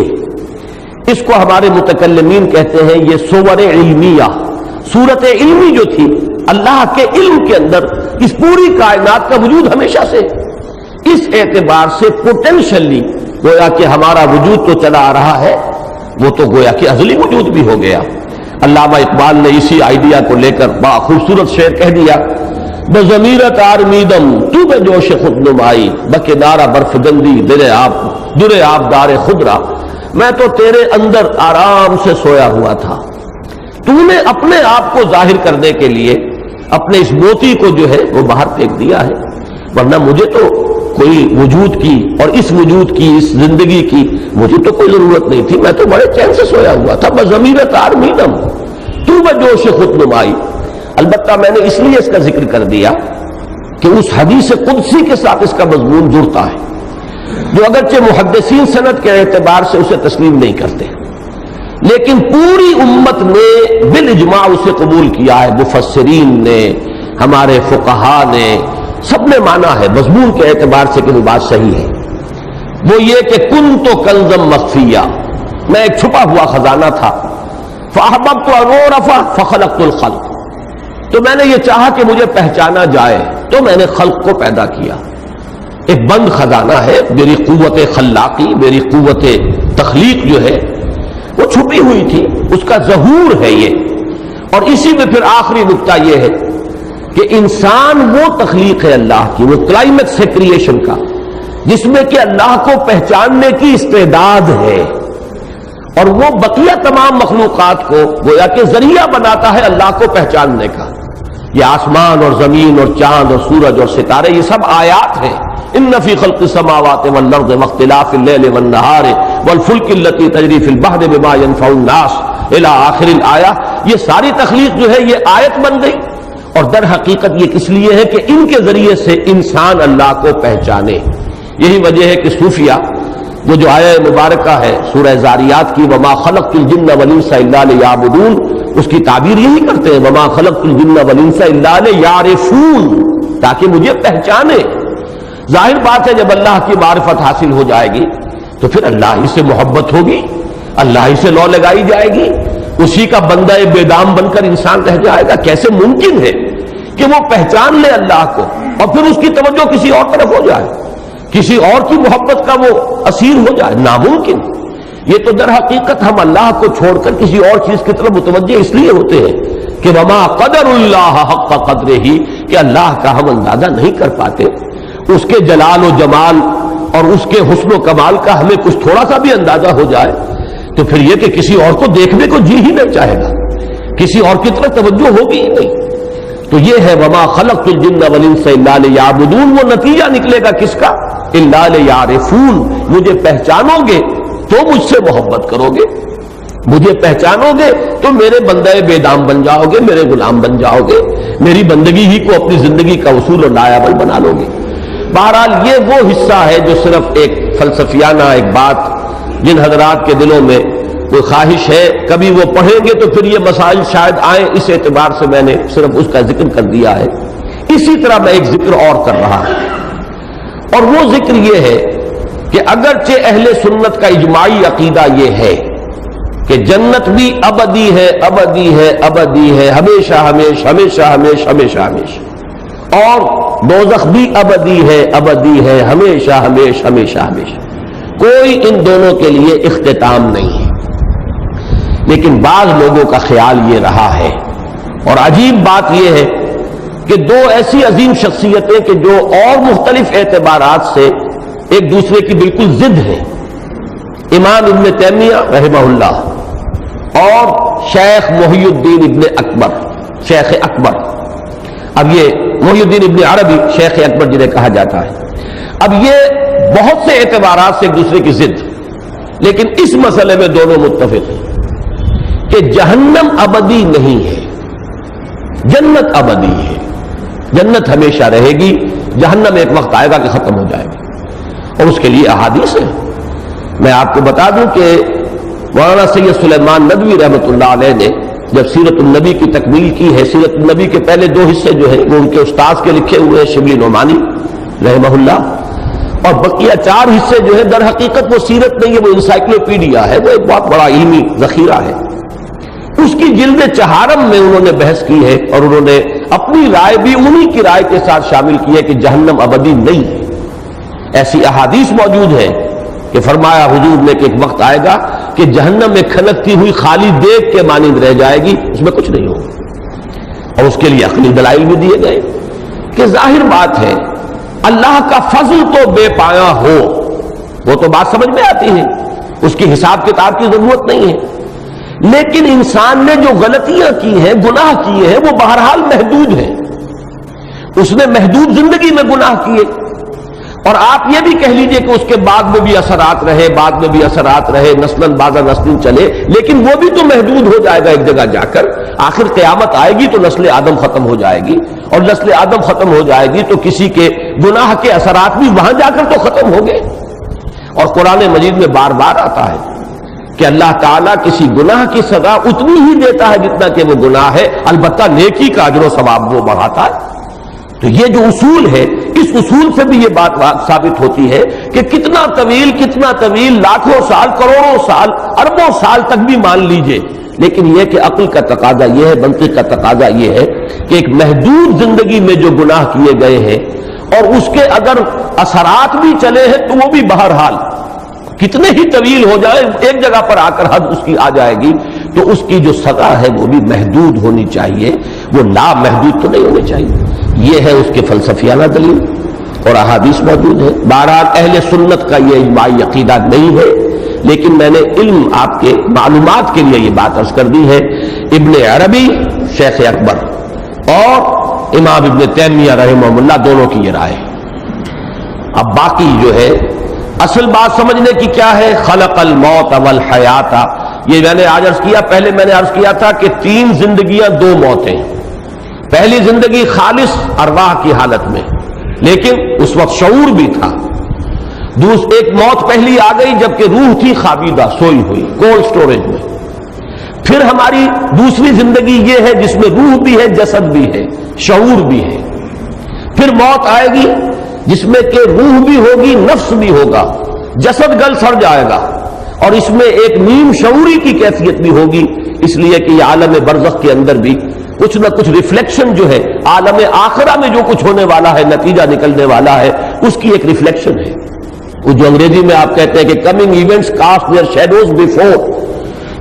اس کو ہمارے متکلمین کہتے ہیں یہ صور علمیہ، صورت علمی جو تھی اللہ کے علم کے اندر اس پوری کائنات کا وجود ہمیشہ سے، اس اعتبار سے پوٹینشلی گویا کہ ہمارا وجود تو چلا آ رہا ہے، وہ تو گویا کہ ازلی وجود بھی ہو گیا۔ علامہ اقبال نے اسی آئیڈیا کو لے کر بڑا خوبصورت شعر کہہ دیا، بضمیرت آرمیدم تو بے جوش خود نمائی، بکنارہ برف گندی در آبدار خدرا، میں تو تیرے اندر آرام سے سویا ہوا تھا، تو نے اپنے آپ کو ظاہر کرنے کے لیے اپنے اس موتی کو جو ہے وہ باہر پھینک دیا ہے، ورنہ مجھے تو کوئی وجود کی اور اس وجود کی، اس زندگی کی مجھے تو کوئی ضرورت نہیں تھی، میں تو بڑے چین سے سویا ہوا تھا۔ بضمیرت آرمیدم تو بجوش خود نمائی، البتہ میں نے اس لیے اس کا ذکر کر دیا کہ اس حدیث قدسی کے ساتھ اس کا مضمون جڑتا ہے، جو اگرچہ محدثین سند کے اعتبار سے اسے تسلیم نہیں کرتے، لیکن پوری امت نے بالاجماع اسے قبول کیا ہے، مفسرین نے، ہمارے فقہاء نے، سب نے مانا ہے مضمون کے اعتبار سے کہ وہ بات صحیح ہے۔ وہ یہ کہ کنت کنزا مخفیہ، میں ایک چھپا ہوا خزانہ تھا، فاحببت ان اعرف فخلقت الخلق، تو میں نے یہ چاہا کہ مجھے پہچانا جائے تو میں نے خلق کو پیدا کیا۔ ایک بند خزانہ ہے، میری قوت خلاقی، میری قوت تخلیق جو ہے وہ چھپی ہوئی تھی، اس کا ظہور ہے یہ۔ اور اسی میں پھر آخری نقطہ یہ ہے کہ انسان وہ تخلیق ہے اللہ کی، وہ کلائمیکس ہے کریشن کا، جس میں کہ اللہ کو پہچاننے کی استعداد ہے، اور وہ بقیہ تمام مخلوقات کو گویا کہ ذریعہ بناتا ہے اللہ کو پہچاننے کا۔ یہ آسمان اور زمین اور چاند اور سورج اور ستارے، یہ سب آیات ہیں۔ ان فی خلق السماوات والارض واختلاف اللیل والنہار والفلک التی تجری فی البحر بما ينفع الناس الی آخر الآیہ، یہ ساری تخلیق جو ہے یہ آیت بن گئی، اور در حقیقت یہ کس لیے ہے کہ ان کے ذریعے سے انسان اللہ کو پہچانے۔ یہی وجہ ہے کہ صوفیہ وہ جو آیہ مبارکہ ہے سورہ زاریات کی، وما خلقت الجن والانس الا لیعبدون، اس کی تعبیر یہی کرتے ہیں، وما خلقت الجن والانس الا لیعرفون، تاکہ مجھے پہچانے۔ ظاہر بات ہے جب اللہ کی معرفت حاصل ہو جائے گی تو پھر اللہ ہی سے محبت ہوگی، اللہ ہی سے لو لگائی جائے گی، اسی کا بندہ بے دام بن کر انسان رہ جائے گا۔ کیسے ممکن ہے کہ وہ پہچان لے اللہ کو اور پھر اس کی توجہ کسی اور طرف ہو جائے، کسی اور کی محبت کا وہ اسیر ہو جائے؟ ناممکن۔ یہ تو در حقیقت ہم اللہ کو چھوڑ کر کسی اور چیز کی طرف متوجہ اس لیے ہوتے ہیں کہ وما قدر اللہ حق قدرہ، کہ اللہ کا ہم اندازہ نہیں کر پاتے، اس کے جلال و جمال اور اس کے حسن و کمال کا ہمیں کچھ تھوڑا سا بھی اندازہ ہو جائے تو پھر یہ کہ کسی اور کو دیکھنے کو جی ہی نہیں چاہے گا، کسی اور کی طرف توجہ ہوگی ہی نہیں۔ تو یہ ہے وما خلقت الجن والانس الا لیعبدون، وہ نتیجہ نکلے گا کس کا؟ الا لیعرفون، مجھے پہچانو گے تو مجھ سے محبت کرو گے، مجھے پہچانو گے تو میرے بندے بے دام بن جاؤ گے، میرے غلام بن جاؤ گے، میری بندگی ہی کو اپنی زندگی کا اصول اور نایابل بنا لو گے۔ بہرحال یہ وہ حصہ ہے جو صرف ایک فلسفیانہ ایک بات، جن حضرات کے دلوں میں کوئی خواہش ہے کبھی وہ پڑھیں گے تو پھر یہ مسائل شاید آئیں، اس اعتبار سے میں نے صرف اس کا ذکر کر دیا ہے۔ اسی طرح میں ایک ذکر اور کر رہا ہوں، اور وہ ذکر یہ ہے کہ اگرچہ اہل سنت کا اجماعی عقیدہ یہ ہے کہ جنت بھی ابدی ہے، ابدی ہے، ابدی ہے، ہمیشہ ہمیشہ ہمیشہ ہمیشہ ہمیشہ ہمیشہ، اور دوزخ بھی ابدی ہے، ابدی ہے، ہمیشہ ہمیشہ ہمیشہ ہمیشہ، کوئی ان دونوں کے لیے اختتام نہیں ہے۔ لیکن بعض لوگوں کا خیال یہ رہا ہے، اور عجیب بات یہ ہے کہ دو ایسی عظیم شخصیتیں کہ جو اور مختلف اعتبارات سے ایک دوسرے کی بالکل ضد ہیں، امام ابن تیمیہ رحمہ اللہ اور شیخ محی الدین ابن اکبر، شیخ اکبر۔ اب یہ محی الدین ابن عربی شیخ اکبر جنہیں کہا جاتا ہے، اب یہ بہت سے اعتبارات سے ایک دوسرے کی ضد، لیکن اس مسئلے میں دونوں متفق ہیں کہ جہنم ابدی نہیں ہے، جنت ابدی ہے، جنت ہمیشہ رہے گی، جہنم ایک وقت آئے گا کہ ختم ہو جائے گی، اور اس کے لیے احادیث ہے۔ میں آپ کو بتا دوں کہ مولانا سید سلیمان ندوی رحمۃ اللہ علیہ نے جب سیرت النبی کی تکمیل کی ہے، سیرت النبی کے پہلے 2 حصے جو ہیں وہ ان کے استاذ کے لکھے ہوئے ہیں شبلی نعمانی رحمہ اللہ، اور بقیہ 4 حصے جو ہے در حقیقت وہ سیرت نہیں ہے، وہ انسائکلوپیڈیا ہے، وہ ایک بہت بڑا علمی ذخیرہ ہے۔ اس کی جلد 4 میں انہوں نے بحث کی ہے اور انہوں نے اپنی رائے بھی انہی کی رائے کے ساتھ شامل کی ہے کہ جہنم ابدی نہیں ہے۔ ایسی احادیث موجود ہے کہ فرمایا حضور نے کہ ایک وقت آئے گا کہ جہنم میں کھنکتی ہوئی خالی دیگ کے مانند رہ جائے گی، اس میں کچھ نہیں ہوگا، اور اس کے لیے عقلی دلائل بھی دیے گئے کہ ظاہر بات ہے اللہ کا فضل تو بے پایا ہو، وہ تو بات سمجھ میں آتی ہے، اس کی حساب کتاب کی ضرورت نہیں ہے، لیکن انسان نے جو غلطیاں کی ہیں، گناہ کیے ہیں، وہ بہرحال محدود ہیں، اس نے محدود زندگی میں گناہ کیے، اور آپ یہ بھی کہہ لیجئے کہ اس کے بعد میں بھی اثرات رہے، بعد میں بھی اثرات رہے، نسلاً بعد نسل چلے، لیکن وہ بھی تو محدود ہو جائے گا ایک جگہ جا کر، آخر قیامت آئے گی تو نسل آدم ختم ہو جائے گی، اور نسل آدم ختم ہو جائے گی تو کسی کے گناہ کے اثرات بھی وہاں جا کر تو ختم ہوں گے۔ اور قرآن مجید میں بار بار آتا ہے کہ اللہ تعالیٰ کسی گناہ کی سزا اتنی ہی دیتا ہے جتنا کہ وہ گناہ ہے، البتہ نیکی کا اجر و ثواب وہ بڑھاتا ہے۔ تو یہ جو اصول ہے، اس اصول سے بھی یہ بات ثابت ہوتی ہے کہ کتنا طویل لاکھوں سال، کروڑوں سال، اربوں سال تک بھی مان لیجئے، لیکن یہ کہ عقل کا تقاضا یہ ہے، منطق کا تقاضا یہ ہے کہ ایک محدود زندگی میں جو گناہ کیے گئے ہیں اور اس کے اگر اثرات بھی چلے ہیں تو وہ بھی بہرحال کتنے ہی طویل ہو جائے، ایک جگہ پر آ کر حد اس کی آ جائے گی، تو اس کی جو سزا ہے وہ بھی محدود ہونی چاہیے، وہ لا محدود تو نہیں ہونی چاہیے۔ یہ ہے اس کے فلسفیانہ دلیل، اور احادیث موجود ہے۔ بہرحال اہل سنت کا یہ اجماعی عقیدہ نہیں ہے، لیکن میں نے علم آپ کے معلومات کے لیے یہ بات عرض کر دی ہے۔ ابن عربی شیخ اکبر اور امام ابن تیمیہ رحمہ اللہ دونوں کی یہ رائے۔ اب باقی جو ہے اصل بات سمجھنے کی کیا ہے، خلق الموت والحیات، یہ میں نے آج عرض کیا، پہلے میں نے عرض کیا تھا کہ 3 زندگیاں 2 موتیں۔ پہلی زندگی خالص ارواح کی حالت میں، لیکن اس وقت شعور بھی تھا۔ ایک موت پہلی آ گئی جبکہ روح تھی خابیدہ، سوئی ہوئی کولڈ سٹوریج میں۔ پھر ہماری دوسری زندگی یہ ہے جس میں روح بھی ہے، جسد بھی ہے، شعور بھی ہے۔ پھر موت آئے گی جس میں کہ روح بھی ہوگی، نفس بھی ہوگا، جسد گل سڑ جائے گا، اور اس میں ایک نیم شعوری کی کیفیت بھی ہوگی، اس لیے کہ یہ عالم برزخ کے اندر بھی کچھ نہ کچھ ریفلیکشن جو ہے، عالم آخرہ میں جو کچھ ہونے والا ہے، نتیجہ نکلنے والا ہے، اس کی ایک ریفلیکشن ہے۔ وہ جو انگریزی میں آپ کہتے ہیں کہ coming events cast their shadows before,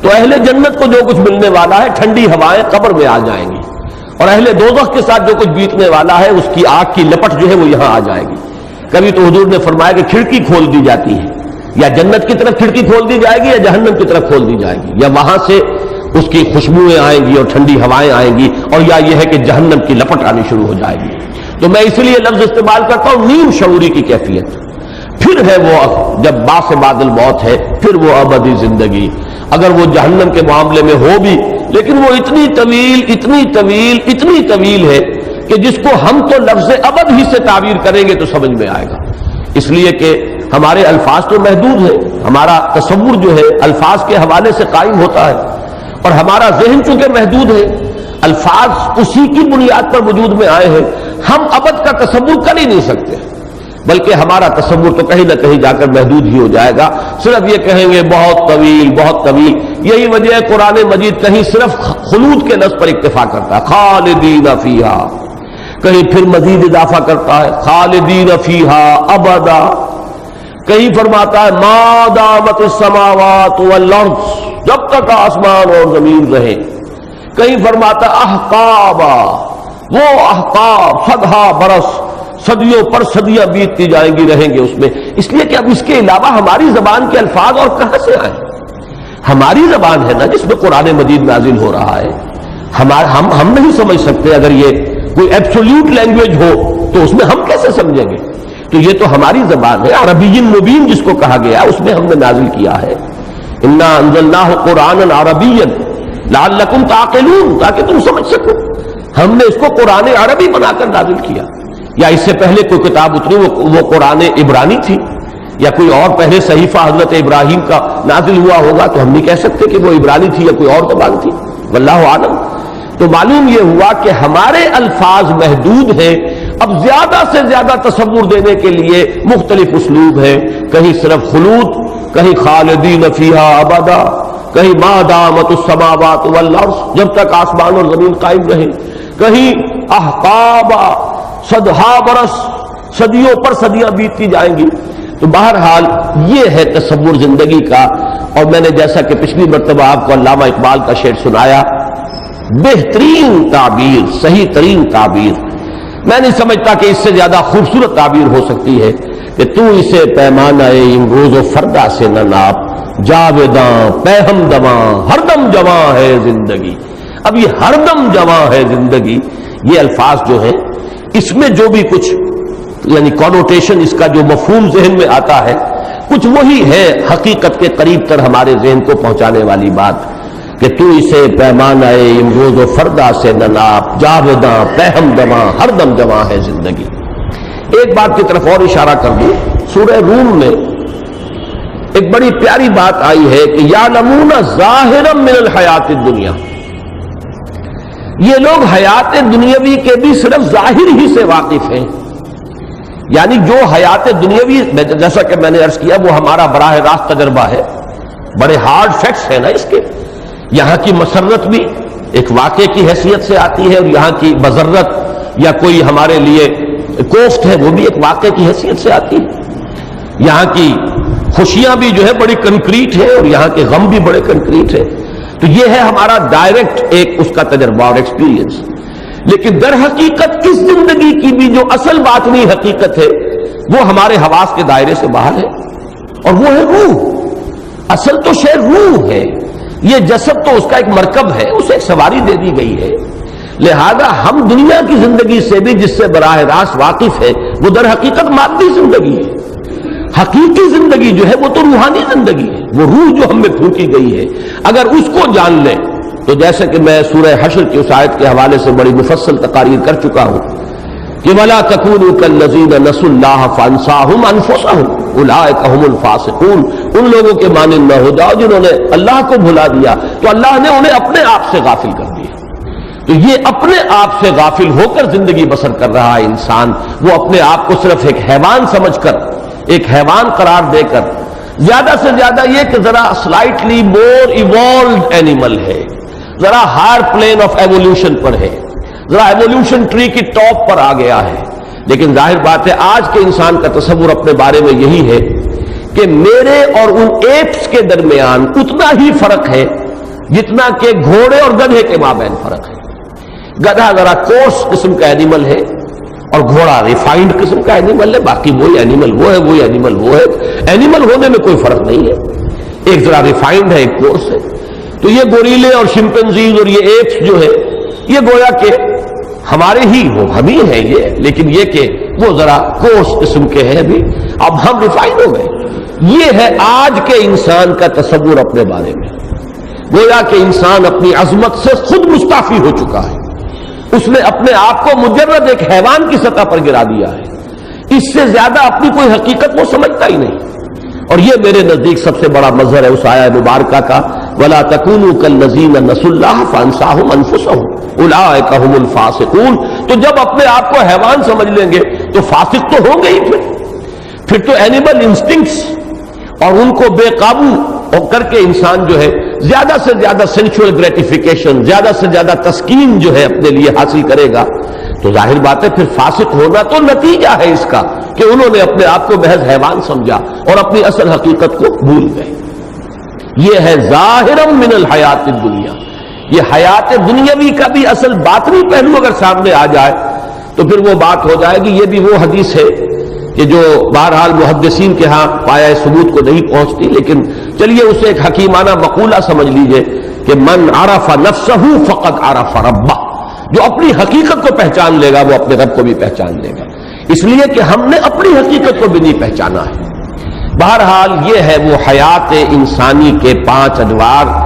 تو اہل جنت کو جو کچھ ملنے والا ہے، ٹھنڈی ہوائیں قبر میں آ جائیں گی، اور اہل دوزخ کے ساتھ جو کچھ بیتنے والا ہے، اس کی آگ کی لپٹ جو ہے وہ یہاں آ جائے گی۔ کبھی تو حضور نے فرمایا کہ کھڑکی کھول دی جاتی ہے، یا جنت کی طرف کھڑکی کھول دی جائے گی یا جہنم کی طرف کھول دی جائے گی، یا وہاں سے اس کی خوشبوئیں آئیں گی اور ٹھنڈی ہوائیں آئیں گی، اور یا یہ ہے کہ جہنم کی لپٹ آنی شروع ہو جائے گی۔ تو میں اس لیے لفظ استعمال کرتا ہوں نیم شعوری کی کیفیت۔ پھر ہے وہ جب بعد بعد الموت ہے، پھر وہ ابدی زندگی، اگر وہ جہنم کے معاملے میں ہو بھی، لیکن وہ اتنی طویل ہے کہ جس کو ہم تو لفظ ابد ہی سے تعبیر کریں گے تو سمجھ میں آئے گا، اس لیے کہ ہمارے الفاظ تو محدود ہیں، ہمارا تصور جو ہے الفاظ کے حوالے سے قائم ہوتا ہے، اور ہمارا ذہن چونکہ محدود ہے، الفاظ اسی کی بنیاد پر وجود میں آئے ہیں، ہم ابد کا تصور کر ہی نہیں سکتے، بلکہ ہمارا تصور تو کہیں نہ کہیں جا کر محدود ہی ہو جائے گا۔ صرف یہ کہیں گے بہت طویل بہت طویل، یہی وجہ ہے قرآن مجید کہیں صرف خلود کے لفظ پر اکتفا کرتا ہے، خالدین فیہا، کہیں پھر مزید اضافہ کرتا ہے خالدین فیہا ابدا، کہیں فرماتا ہے ما دامت السماوات والارض، جب تک آسمان اور زمین رہے، کہیں فرماتا احقابا، وہ احقاب صدہا برس، صدیوں پر صدیاں بیتتی جائیں گی، رہیں گے اس میں، اس لیے کہ اب اس کے علاوہ ہماری زبان کے الفاظ اور کہاں سے آئیں؟ ہماری زبان ہے نا جس میں قرآن مجید نازل ہو رہا ہے، ہم نہیں سمجھ سکتے۔ اگر یہ کوئی ایبسولوٹ لینگویج ہو تو اس میں ہم کیسے سمجھیں گے؟ تو یہ تو ہماری زبان ہے، عربی مبین جس کو کہا گیا، اس میں ہم نے نازل کیا ہے، انا انزلناہ قرآنا عربیا لعلکم تعقلون، تاکہ تم سمجھ سکو۔ ہم نے اس کو قرآن عربی بنا کر نازل کیا، یا اس سے پہلے کوئی کتاب اتری وہ قرآن عبرانی تھی، یا کوئی اور پہلے صحیفہ حضرت ابراہیم کا نازل ہوا ہوگا، تو ہم نہیں کہہ سکتے کہ وہ عبرانی تھی یا کوئی اور زبان تھی، واللہ عالم۔ تو معلوم یہ ہوا کہ ہمارے الفاظ محدود ہیں، اب زیادہ سے زیادہ تصور دینے کے لیے مختلف اسلوب ہیں، کہیں صرف خلود، کہیں خالدین فیہا ابدا، کہیں ما دامت السماوات والارض، جب تک آسمان اور زمین قائم رہے، کہیں احقابا صدہا برس، صدیوں پر صدیاں بیتتی جائیں گی۔ تو بہرحال یہ ہے تصور زندگی کا، اور میں نے جیسا کہ پچھلی مرتبہ آپ کو علامہ اقبال کا شعر سنایا، بہترین تعبیر، صحیح ترین تعبیر، میں نہیں سمجھتا کہ اس سے زیادہ خوبصورت تعبیر ہو سکتی ہے کہ تو اسے پیمانہ امروز و فردا سے نہ ناپ، جاویداں پہ ہم دواں ہر دم جواں ہے زندگی۔ اب یہ ہر دم جواں ہے زندگی، یہ الفاظ جو ہیں اس میں جو بھی کچھ یعنی کونوٹیشن، اس کا جو مفہوم ذہن میں آتا ہے، کچھ وہی ہے حقیقت کے قریب تر ہمارے ذہن کو پہنچانے والی بات، کہ تو اسے پیمانہ امروز و فردا سے نہ ناپ، جاویداں پہ ہم دواں ہر دم جواں ہے زندگی۔ ایک بات کی طرف اور اشارہ کر دوں، سورہ روم میں ایک بڑی پیاری بات آئی ہے کہ یعلمون ظاہرا من الحیات الدنیا، یہ لوگ حیات دنیاوی کے بھی صرف ظاہر ہی سے واقف ہیں، یعنی جو حیات دنیاوی، جیسا کہ میں نے عرض کیا، وہ ہمارا براہ راست تجربہ ہے، بڑے ہارڈ فیکٹس ہیں نا اس کے۔ یہاں کی مسرت بھی ایک واقعے کی حیثیت سے آتی ہے، اور یہاں کی بذرت یا کوئی ہمارے لیے کوفت ہے وہ بھی ایک واقعے کی حیثیت سے آتی ہے۔ یہاں کی خوشیاں بھی جو ہے بڑی کنکریٹ ہے، اور یہاں کے غم بھی بڑے کنکریٹ ہے۔ تو یہ ہے ہمارا ڈائریکٹ ایک اس کا تجربہ اور ایکسپیرینس۔ لیکن در حقیقت اس زندگی کی بھی جو اصل باطنی حقیقت ہے وہ ہمارے حواس کے دائرے سے باہر ہے، اور وہ ہے روح۔ اصل تو شے روح ہے، یہ جسد تو اس کا ایک مرکب ہے، اسے ایک سواری دے دی گئی ہے۔ لہذا ہم دنیا کی زندگی سے بھی جس سے براہ راست واقف ہے وہ در حقیقت مادی زندگی ہے۔ حقیقی زندگی جو ہے وہ تو روحانی زندگی ہے، وہ روح جو ہم میں پھونکی گئی ہے۔ اگر اس کو جان لیں تو جیسے کہ میں سورہ حشر کی اس آیت کے حوالے سے بڑی مفصل تقاریر کر چکا ہوں کہ وَلَا تَكُونُوا كَالَّذِينَ نَسُوا اللَّهَ فَأَنسَاهُمْ أَنفُسَهُمْ أُولَٰئِكَ هُمُ الْفَاسِقُونَ، ان لوگوں کے مانند نہ ہو جاؤ جنہوں نے اللہ کو بھلا دیا تو اللہ نے انہیں اپنے آپ سے غافل کر دیا۔ تو یہ اپنے آپ سے غافل ہو کر زندگی بسر کر رہا ہے انسان، وہ اپنے آپ کو صرف ایک حیوان سمجھ کر، ایک حیوان قرار دے کر، زیادہ سے زیادہ یہ کہ ذرا سلائٹلی مور ایوالوڈ اینیمل ہے، ذرا ہائر پلین آف ایوولوشن پر ہے، ذرا ایوولوشن ٹری کی ٹاپ پر آ گیا ہے۔ لیکن ظاہر بات ہے آج کے انسان کا تصور اپنے بارے میں یہی ہے کہ میرے اور ان ایپس کے درمیان اتنا ہی فرق ہے جتنا کہ گھوڑے اور گدھے کے مابین فرق ہے۔ گدھا ذرا کورس قسم کا اینیمل ہے اور گھوڑا ریفائنڈ قسم کا اینیمل ہے، باقی وہی اینیمل وہ ہے، وہی اینیمل وہ ہے، اینیمل ہونے میں کوئی فرق نہیں ہے، ایک ذرا ریفائنڈ ہے، ایک کورس ہے۔ تو یہ گوریلے اور شمپینزیز اور یہ ایپس جو ہے یہ گویا کہ ہمارے ہی ہو، ہم ہی ہیں یہ، لیکن یہ کہ وہ ذرا کورس قسم کے ہیں، ابھی اب ہم ریفائنڈ ہو گئے۔ یہ ہے آج کے انسان کا تصور اپنے بارے میں، گویا کہ انسان اپنی عظمت سے خود مستعفی ہو چکا ہے، اس نے اپنے آپ کو مجرد ایک حیوان کی سطح پر گرا دیا ہے، اس سے زیادہ اپنی کوئی حقیقت وہ سمجھتا ہی نہیں۔ اور یہ میرے نزدیک سب سے بڑا مظہر ہے اس آیہ مبارکہ کا، وَلَا تَكُونُوا كَالَّذِينَ نَسُوا اللَّهَ فَأَنسَاهُمْ أَنفُسَهُمْ أُولَٰئِكَ هُمُ الْفَاسِقُونَ۔ تو جب اپنے آپ کو حیوان سمجھ لیں گے تو فاسق تو ہوں گے ہی، پھر تو اینیمل انسٹنکٹس اور ان کو بے قابو کر کے انسان جو ہے زیادہ سے زیادہ سینچوئل گریٹیفیکیشن، زیادہ سے زیادہ تسکین جو ہے اپنے لیے حاصل کرے گا، تو ظاہر بات ہے پھر فاسق ہونا تو نتیجہ ہے اس کا کہ انہوں نے اپنے آپ کو محض حیوان سمجھا اور اپنی اصل حقیقت کو بھول گئے۔ یہ ہے ظاہرا من الحیات الدنیا، یہ حیات دنیاوی کا بھی اصل باطنی پہلو اگر سامنے آ جائے تو پھر وہ بات ہو جائے گی. یہ بھی وہ حدیث ہے کہ جو بہرحال محدثین کے ہاں پایا ثبوت کو نہیں پہنچتی، لیکن چلیے اسے ایک حکیمانہ مقولہ سمجھ لیجئے کہ من عرف نفسہ فقد عرف ربہ، جو اپنی حقیقت کو پہچان لے گا وہ اپنے رب کو بھی پہچان لے گا، اس لیے کہ ہم نے اپنی حقیقت کو بھی نہیں پہچانا ہے. بہرحال یہ ہے وہ حیات انسانی کے 5 ادوار.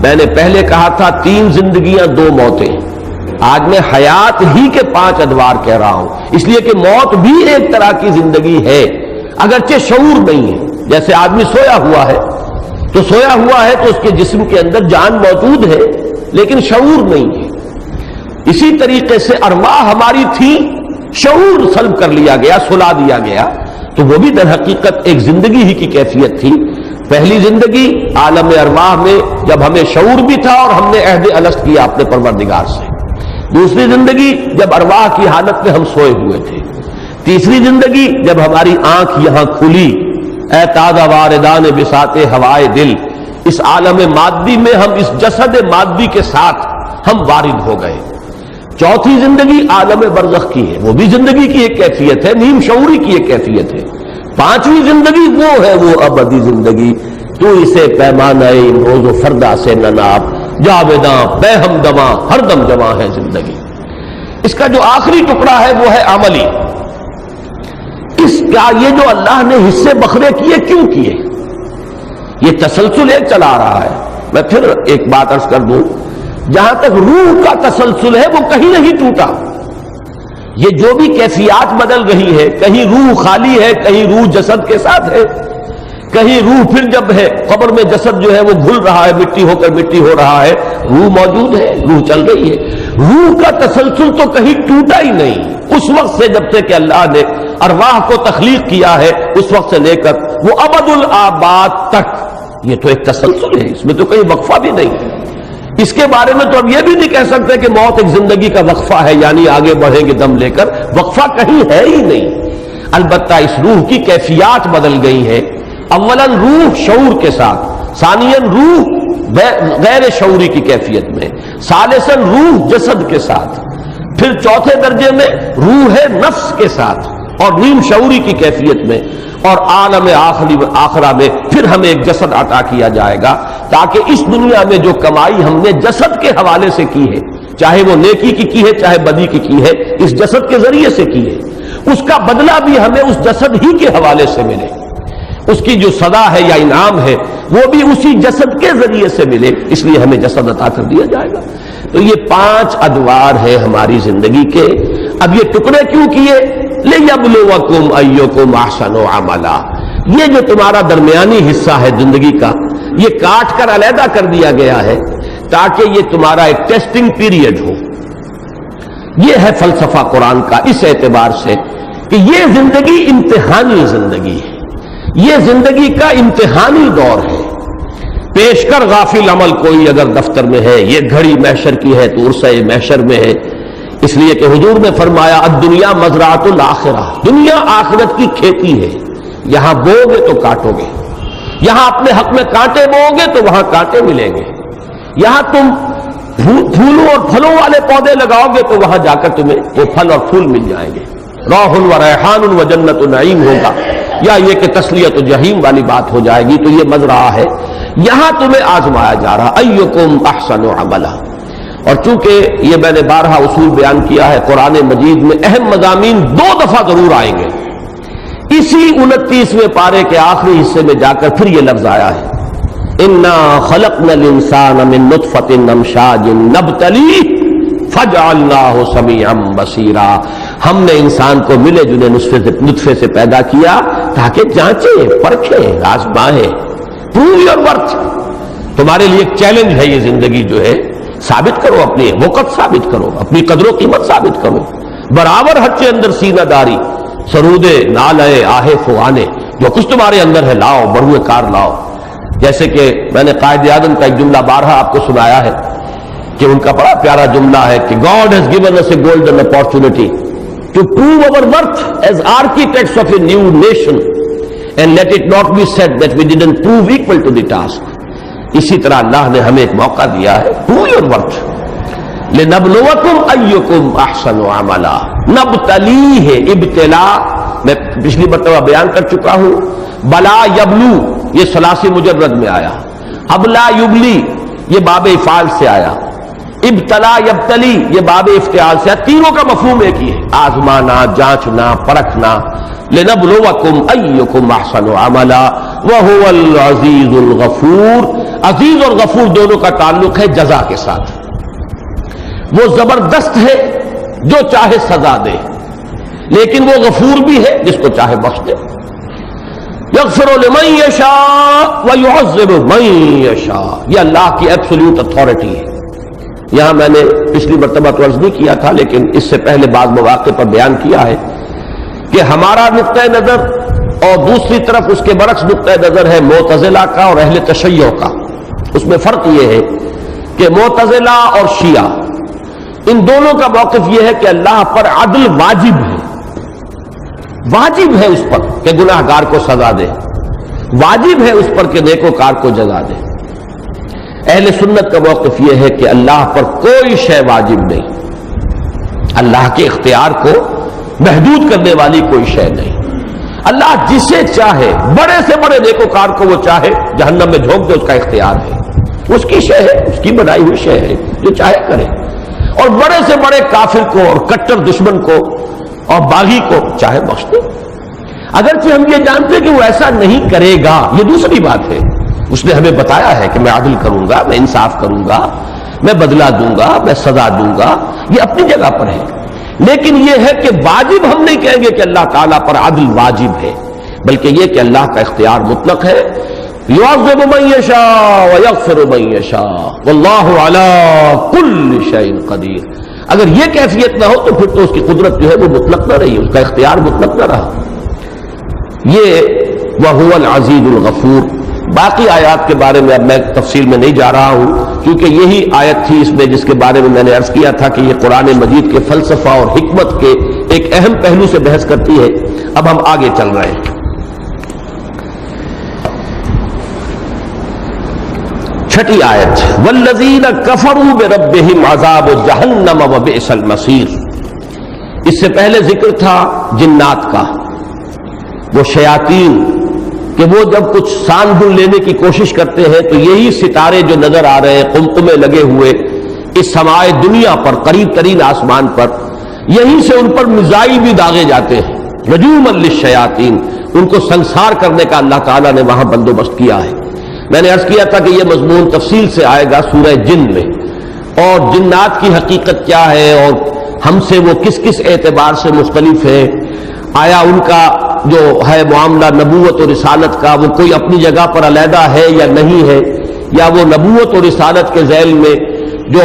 میں نے پہلے کہا تھا 3 زندگیاں 2 موتیں، آج میں حیات ہی کے 5 ادوار کہہ رہا ہوں، اس لیے کہ موت بھی ایک طرح کی زندگی ہے اگرچہ شعور نہیں ہے. جیسے آدمی سویا ہوا ہے تو سویا ہوا ہے تو اس کے جسم کے اندر جان موجود ہے لیکن شعور نہیں ہے. اسی طریقے سے ارواح ہماری تھی، شعور سلب کر لیا گیا، سلا دیا گیا، تو وہ بھی در حقیقت ایک زندگی ہی کی کیفیت تھی. پہلی زندگی عالم ارواح میں جب ہمیں شعور بھی تھا اور ہم نے عہد الست کیا اپنے پروردگار سے. دوسری زندگی جب ارواح کی حالت میں ہم سوئے ہوئے تھے. تیسری زندگی جب ہماری آنکھ یہاں کھلی، اے تازہ واردان بساط ہوائے دل، اس عالم مادی میں ہم اس جسد مادی کے ساتھ ہم وارد ہو گئے. چوتھی زندگی عالم برزخ کی ہے، وہ بھی زندگی کی ایک کیفیت ہے، نیم شعوری کی ایک کیفیت ہے. پانچویں زندگی وہ ہے وہ ابدی زندگی، تو اسے پیمانہ روز و فردا سے نہ ناپ، جاویداں بے ہم دماں ہر دم جمع ہے زندگی. اس کا جو آخری ٹکڑا ہے وہ ہے عملی. اس کا یہ جو اللہ نے حصے بکھرے کیے کیوں کیے؟ یہ تسلسل ایک چلا رہا ہے. میں پھر ایک بات عرض کر دوں، جہاں تک روح کا تسلسل ہے وہ کہیں نہیں ٹوٹا. یہ جو بھی کیفیات بدل رہی ہے، کہیں روح خالی ہے، کہیں روح جسد کے ساتھ ہے، کہیں روح پھر جب ہے قبر میں جسد جو ہے وہ گھل رہا ہے، مٹی ہو کر مٹی ہو رہا ہے، روح موجود ہے، روح چل رہی ہے. روح کا تسلسل تو کہیں ٹوٹا ہی نہیں. اس وقت سے جب سے کہ اللہ نے ارواح کو تخلیق کیا ہے اس وقت سے لے کر وہ ابد الآباد تک، یہ تو ایک تسلسل ہے، اس میں تو کوئی وقفہ بھی نہیں ہے. اس کے بارے میں تو اب یہ بھی نہیں کہہ سکتے کہ موت ایک زندگی کا وقفہ ہے، یعنی آگے بڑھیں گے دم لے کر، وقفہ کہیں ہے ہی نہیں. البتہ اس روح کی کیفیات بدل گئی ہیں. اولاً روح شعور کے ساتھ، ثانیاً روح غیر شعوری کی کیفیت میں، ثالثاً روح جسد کے ساتھ، پھر چوتھے درجے میں روح نفس کے ساتھ اور نیم شعوری کی کیفیت میں، اور عالم آخرہ میں پھر ہمیں ایک جسد عطا کیا جائے گا تاکہ اس دنیا میں جو کمائی ہم نے جسد کے حوالے سے کی ہے، چاہے وہ نیکی کی ہے چاہے بدی کی ہے، اس جسد کے ذریعے سے کی ہے، اس کا بدلہ بھی ہمیں اس جسد ہی کے حوالے سے ملے. اس کی جو سزا ہے یا انعام ہے وہ بھی اسی جسد کے ذریعے سے ملے، اس لیے ہمیں جسد عطا کر دیا جائے گا. تو یہ 5 ادوار ہیں ہماری زندگی کے. اب یہ ٹکڑے کیوں کیے؟ لِيَبْلُوَكُمْ أَيُّكُمْ أَحْسَنُ عَمَلًا. یہ جو تمہارا درمیانی حصہ ہے زندگی کا، یہ کاٹ کر علیحدہ کر دیا گیا ہے تاکہ یہ تمہارا ایک ٹیسٹنگ پیریڈ ہو. یہ ہے فلسفہ قرآن کا اس اعتبار سے کہ یہ زندگی امتحانی زندگی ہے، یہ زندگی کا امتحانی دور ہے. پیش کر غافل عمل کوئی اگر دفتر میں ہے، یہ گھڑی محشر کی ہے تو عرصہ محشر میں ہے. اس لیے کہ حضور نے فرمایا الدنیا مزرعۃ الآخرہ، دنیا آخرت کی کھیتی ہے. یہاں بو گے تو کاٹو گے، یہاں اپنے حق میں کانٹے بو گے تو وہاں کانٹے ملیں گے. یہاں تم پھولوں اور پھلوں والے پودے لگاؤ گے تو وہاں جا کر تمہیں وہ پھل اور پھول مل جائیں گے. روح و ریحان و جنت نعیم ہوگا، یا یہ کہ تسلیت و جہیم والی بات ہو جائے گی. تو یہ مزرعہ ہے، یہاں تمہیں آزمایا جا رہا ایکم احسن عملا. اور چونکہ یہ میں نے بارہا اصول بیان کیا ہے، قرآن مجید میں اہم مضامین 2 دفعہ ضرور آئیں گے. اسی 29ویں پارے کے آخری حصے میں جا کر پھر یہ لفظ آیا ہے انا خلقنا الانسان من نطفۃ امشاج نبتلیہ فجعلناہ سمیعا بصیرا. ہم نے انسان کو ملے جلے نطفے سے پیدا کیا تاکہ جانچیں، پرکھیں، آزمائیں. Prove your worth. تمہارے لیے ایک چیلنج ہے یہ زندگی جو ہے، ثابت کرو اپنی وقت، ثابت کرو اپنی قدر و قیمت، ثابت کرو. برابر ہچے اندر سینہ داری، سرودے نالے آہے فغانے، جو کچھ تمہارے اندر ہے لاؤ، بروئے کار لاؤ. جیسے کہ میں نے قائد اعظم کا ایک جملہ بارہا آپ کو سنایا ہے کہ ان کا بڑا پیارا جملہ ہے کہ God has given us a golden opportunity to prove our worth as architects of a new nation and let it not be said that we didn't prove equal to the task. اسی طرح اللہ نے ہمیں ایک موقع دیا ہے، do your work لنبلوکم ایکم احسن عملا. نبتلی ہے ابتلا، میں پچھلی مرتبہ بیان کر چکا ہوں. بلا یبلو یہ ثلاثی مجرد میں آیا، ابلا یبلی یہ باب افعال سے آیا، ابتلا یبتلی یہ باب افتعال سے آیا. تینوں کا مفہوم ایک ہی ہے، آزمانا، جانچنا، پرکھنا. لنبلوکم ایکم احسن عملا وہو العزیز الغفور. عزیز اور غفور دونوں کا تعلق ہے جزا کے ساتھ. وہ زبردست ہے جو چاہے سزا دے، لیکن وہ غفور بھی ہے جس کو چاہے بخش دے. یغفر لمن یشاء ویعذب من یشاء، یہ اللہ کی ایبسولوٹ اتھارٹی ہے. یہاں میں نے پچھلی مرتبہ تو عرض نہیں کیا تھا، لیکن اس سے پہلے بعض مواقع پر بیان کیا ہے کہ ہمارا نقطۂ نظر اور دوسری طرف اس کے برعکس نقطۂ نظر ہے معتزلہ کا اور اہل تشیع کا. اس میں فرق یہ ہے کہ معتزلہ اور شیعہ ان دونوں کا موقف یہ ہے کہ اللہ پر عدل واجب ہے، واجب ہے اس پر کہ گناہ گار کو سزا دے، واجب ہے اس پر کہ نیکوکار کو جزا دے. اہل سنت کا موقف یہ ہے کہ اللہ پر کوئی شے واجب نہیں، اللہ کے اختیار کو محدود کرنے والی کوئی شے نہیں. اللہ جسے چاہے، بڑے سے بڑے نیکوکار کو وہ چاہے جہنم میں جھونک دے، اس کا اختیار ہے، اس کی شے ہے، اس کی بنائی ہوئی شے ہے، جو چاہے کرے. اور بڑے سے بڑے کافر کو اور کٹر دشمن کو اور باغی کو چاہے بخش دے. اگرچہ ہم یہ جانتے ہیں کہ وہ ایسا نہیں کرے گا، یہ دوسری بات ہے. اس نے ہمیں بتایا ہے کہ میں عدل کروں گا، میں انصاف کروں گا، میں بدلہ دوں گا، میں سزا دوں گا، یہ اپنی جگہ پر ہے. لیکن یہ ہے کہ واجب ہم نہیں کہیں گے کہ اللہ تعالیٰ پر عدل واجب ہے، بلکہ یہ کہ اللہ کا اختیار مطلق ہے. یعذب من یشاء ویغفر من یشاء واللہ علی کل شیء قدیر. اگر یہ کیفیت نہ ہو تو پھر تو اس کی قدرت جو ہے وہ مطلق نہ رہی، اس کا اختیار مطلق نہ رہا. یہ وہو العزیز الغفور. باقی آیات کے بارے میں اب میں تفصیل میں نہیں جا رہا ہوں، کیونکہ یہی آیت تھی اس میں جس کے بارے میں نے عرض کیا تھا کہ یہ قرآن مجید کے فلسفہ اور حکمت کے ایک اہم پہلو سے بحث کرتی ہے. اب ہم آگے چل رہے ہیں. چھٹی آیت، والذین کفروا بربہم عذاب جہنم وبئس المصیر. اس سے پہلے ذکر تھا جنات کا، وہ شیاطین کہ وہ جب کچھ سان بن لینے کی کوشش کرتے ہیں تو یہی ستارے جو نظر آ رہے ہیں قمقمے لگے ہوئے اس سمائے دنیا پر، قریب ترین آسمان پر، یہیں سے ان پر میزائل بھی داغے جاتے ہیں. رجوما للشیاطین، ان کو سنسار کرنے کا اللہ تعالیٰ نے وہاں بندوبست کیا ہے. میں نے عرض کیا تھا کہ یہ مضمون تفصیل سے آئے گا سورہ جن میں، اور جنات کی حقیقت کیا ہے اور ہم سے وہ کس کس اعتبار سے مختلف ہے. آیا ان کا جو ہے معاملہ نبوت اور رسالت کا وہ کوئی اپنی جگہ پر علیحدہ ہے یا نہیں ہے، یا وہ نبوت اور رسالت کے ذیل میں جو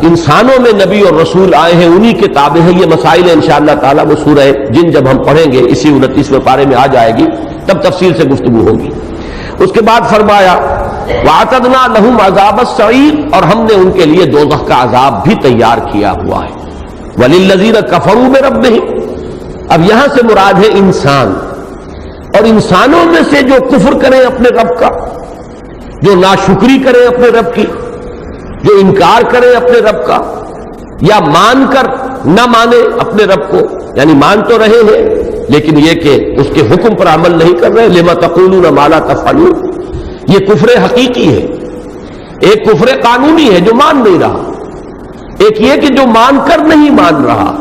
انسانوں میں نبی اور رسول آئے ہیں انہی کے تابع ہے. یہ مسائل انشاءاللہ تعالیٰ وہ سورہ جن جب ہم پڑھیں گے اسی 29ویں پارے میں آ جائے گی، تب تفصیل سے گفتگو ہوگی. اس کے بعد فرمایا وَأَعْتَدْنَا لَهُمْ عَذَابَ السَّعِيرِ، اور ہم نے ان کے لیے دوزخ کا عذاب بھی تیار کیا ہوا ہے. وَلِلَّذِينَ كَفَرُوا بِرَبِّهِمْ، اب یہاں سے مراد ہے انسان، اور انسانوں میں سے جو کفر کریں اپنے رب کا، جو ناشکری کریں اپنے رب کی، جو انکار کریں اپنے رب کا، یا مان کر نہ مانے اپنے رب کو، یعنی مان تو رہے ہیں لیکن یہ کہ اس کے حکم پر عمل نہیں کر رہے. لما تقولون ما لا تفعلون، یہ کفر حقیقی ہے. ایک کفر قانونی ہے جو مان نہیں رہا، ایک یہ کہ جو مان کر نہیں مان رہا،